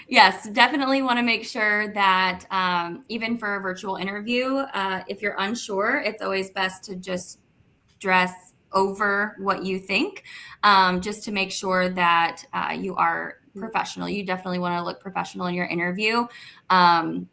S4: yes, definitely want to make sure that even for a virtual interview, if you're unsure, it's always best to just dress over what you think, just to make sure that you are professional. You definitely want to look professional in your interview. And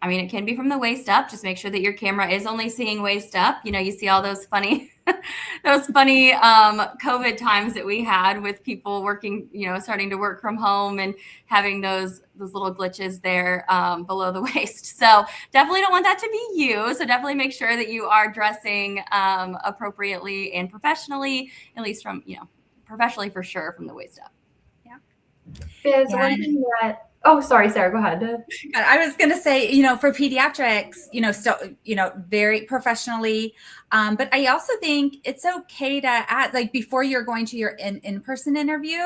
S4: I mean, it can be from the waist up. Just make sure that your camera is only seeing waist up. You see all those funny, COVID times that we had with people working, starting to work from home and having those little glitches there below the waist. So definitely don't want that to be you. So definitely make sure that you are dressing appropriately and professionally, at least from, professionally for sure from the waist up.
S3: There's one thing that, oh, sorry, Sarah, go ahead.
S2: I was going to say, for pediatrics, still, very professionally. But I also think it's okay to ask, like before you're going to your in-person interview,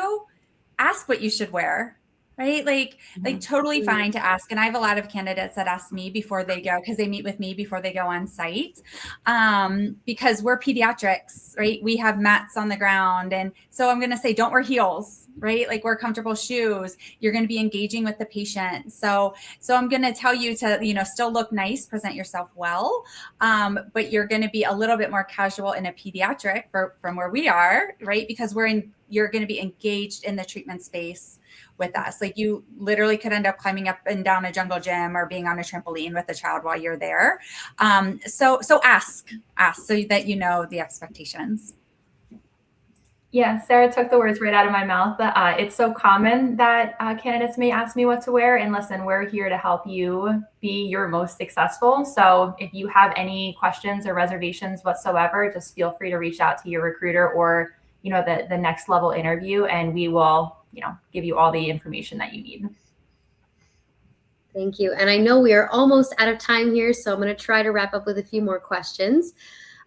S2: ask what you should wear. Right? Like totally fine to ask. And I have a lot of candidates that ask me before they go, because they meet with me before they go on site. Because we're pediatrics, right? We have mats on the ground. And so I'm going to say, don't wear heels, right? Like wear comfortable shoes. You're going to be engaging with the patient. So I'm going to tell you to, still look nice, present yourself well. But you're going to be a little bit more casual in a pediatric from where we are, right? Because you're going to be engaged in the treatment space with us. Like you literally could end up climbing up and down a jungle gym or being on a trampoline with a child while you're there. So ask so that you know the expectations.
S3: Yeah, Sarah took the words right out of my mouth. It's so common that candidates may ask me what to wear. And listen, we're here to help you be your most successful. So if you have any questions or reservations whatsoever, just feel free to reach out to your recruiter or, the next level interview, and we will give you all the information that you need.
S1: Thank you. And I know we are almost out of time here, so I'm going to try to wrap up with a few more questions.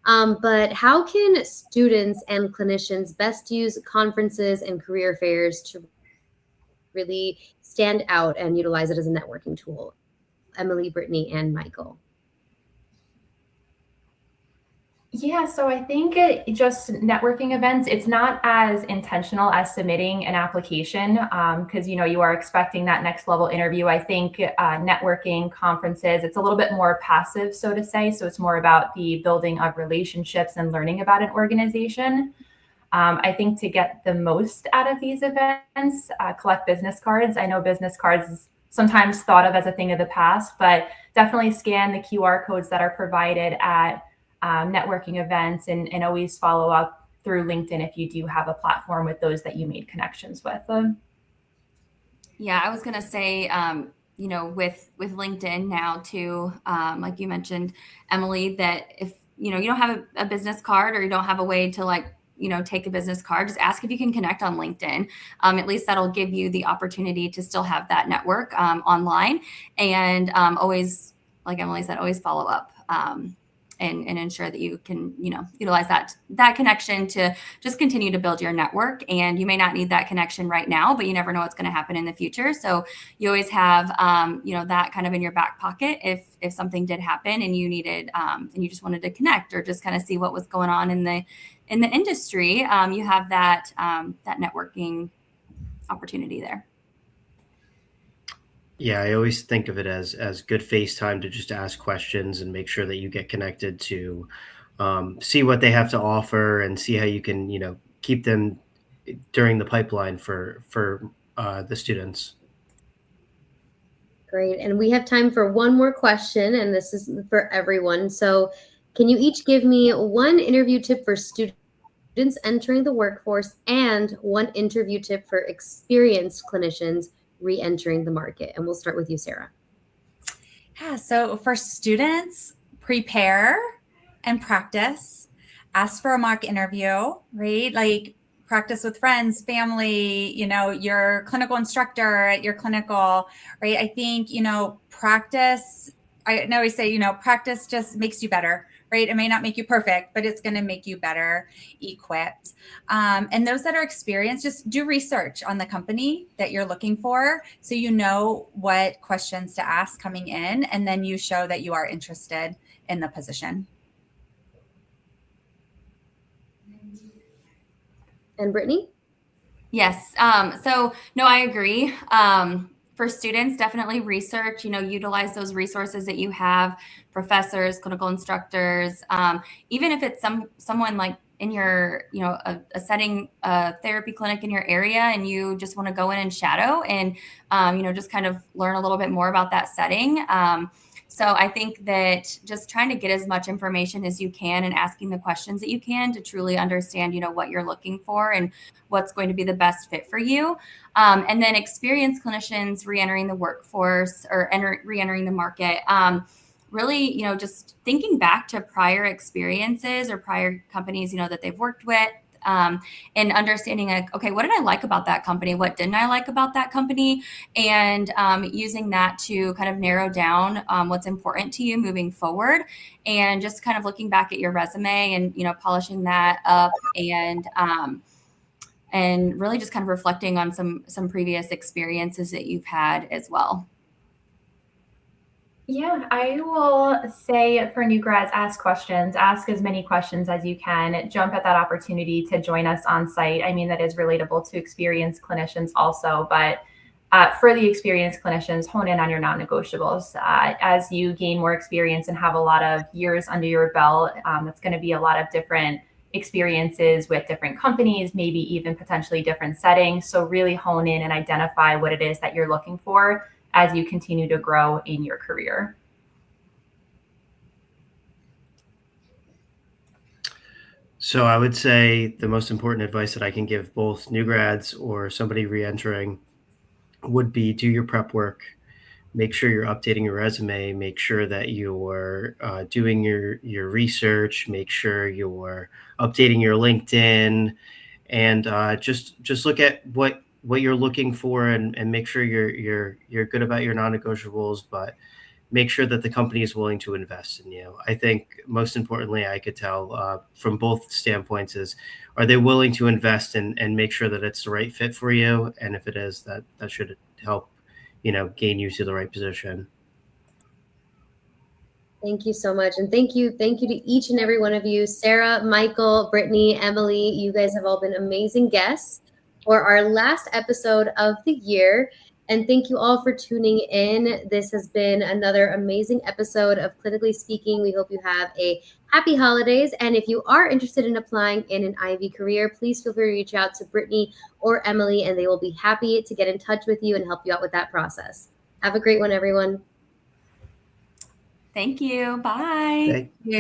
S1: But how can students and clinicians best use conferences and career fairs to really stand out and utilize it as a networking tool? Emily, Brittni, and Michael.
S3: Yeah, so I think just networking events, it's not as intentional as submitting an application because, you are expecting that next level interview. I think networking conferences, it's a little bit more passive, so to say. So it's more about the building of relationships and learning about an organization. I think to get the most out of these events, collect business cards. I know business cards is sometimes thought of as a thing of the past, but definitely scan the QR codes that are provided at networking events and always follow up through LinkedIn if you do have a platform with those that you made connections with.
S4: Yeah, I was going to say, with LinkedIn now too, like you mentioned, Emily, that if, you don't have a business card or you don't have a way to take a business card, just ask if you can connect on LinkedIn. At least that'll give you the opportunity to still have that network online and always, like Emily said, always follow up. And ensure that you can, utilize that connection to just continue to build your network. And you may not need that connection right now, but you never know what's going to happen in the future. So you always have, that kind of in your back pocket if something did happen and you needed, and you just wanted to connect or just kind of see what was going on in in the industry, you have that networking opportunity there.
S5: Yeah, I always think of it as good FaceTime to just ask questions and make sure that you get connected to see what they have to offer and see how you can, keep them during the pipeline for the students.
S1: Great. And we have time for one more question, and this is for everyone. So can you each give me one interview tip for students entering the workforce and one interview tip for experienced clinicians re-entering the market? And we'll start with you, Sarah.
S2: Yeah, so for students, prepare and practice. Ask for a mock interview, right? Like practice with friends, family, your clinical instructor at your clinical, right? I think, practice, I always say, practice just makes you better, right? It may not make you perfect, but it's going to make you better equipped. And those that are experienced, just do research on the company that you're looking for so you know what questions to ask coming in, and then you show that you are interested in the position.
S1: And Brittni?
S4: Yes. So no, I agree. For students, definitely research, utilize those resources that you have, professors, clinical instructors, even if it's someone like in your, a setting, a therapy clinic in your area, and you just want to go in and shadow and, just kind of learn a little bit more about that setting. So I think that just trying to get as much information as you can and asking the questions that you can to truly understand, what you're looking for and what's going to be the best fit for you. And then experienced clinicians re-entering the workforce or re-entering the market. Really, just thinking back to prior experiences or prior companies, that they've worked with. And understanding like, okay, what did I like about that company? What didn't I like about that company? And using that to kind of narrow down what's important to you moving forward, and just kind of looking back at your resume and, polishing that up and really just kind of reflecting on some previous experiences that you've had as well.
S3: Yeah, I will say for new grads, ask questions, ask as many questions as you can, jump at that opportunity to join us on site. I mean, that is relatable to experienced clinicians also, but for the experienced clinicians, hone in on your non-negotiables. As you gain more experience and have a lot of years under your belt, that's going to be a lot of different experiences with different companies, maybe even potentially different settings. So really hone in and identify what it is that you're looking for as you continue to grow in your career.
S5: So I would say the most important advice that I can give both new grads or somebody re-entering would be do your prep work. Make sure you're updating your resume. Make sure that you're doing your research. Make sure you're updating your LinkedIn, and just look at what you're looking for and make sure you're good about your non-negotiables, but make sure that the company is willing to invest in you. I think most importantly, I could tell from both standpoints is, are they willing to invest and make sure that it's the right fit for you? And if it is, that should help, gain you to the right position.
S1: Thank you so much. And thank you to each and every one of you, Sarah, Michael, Brittni, Emily. You guys have all been amazing guests for our last episode of the year. And thank you all for tuning in. This has been another amazing episode of Clinically Speaking. We hope you have a happy holidays. And if you are interested in applying in an Ivy career, please feel free to reach out to Brittni or Emily, and they will be happy to get in touch with you and help you out with that process. Have a great one, everyone.
S4: Thank you. Bye.
S5: Thank you.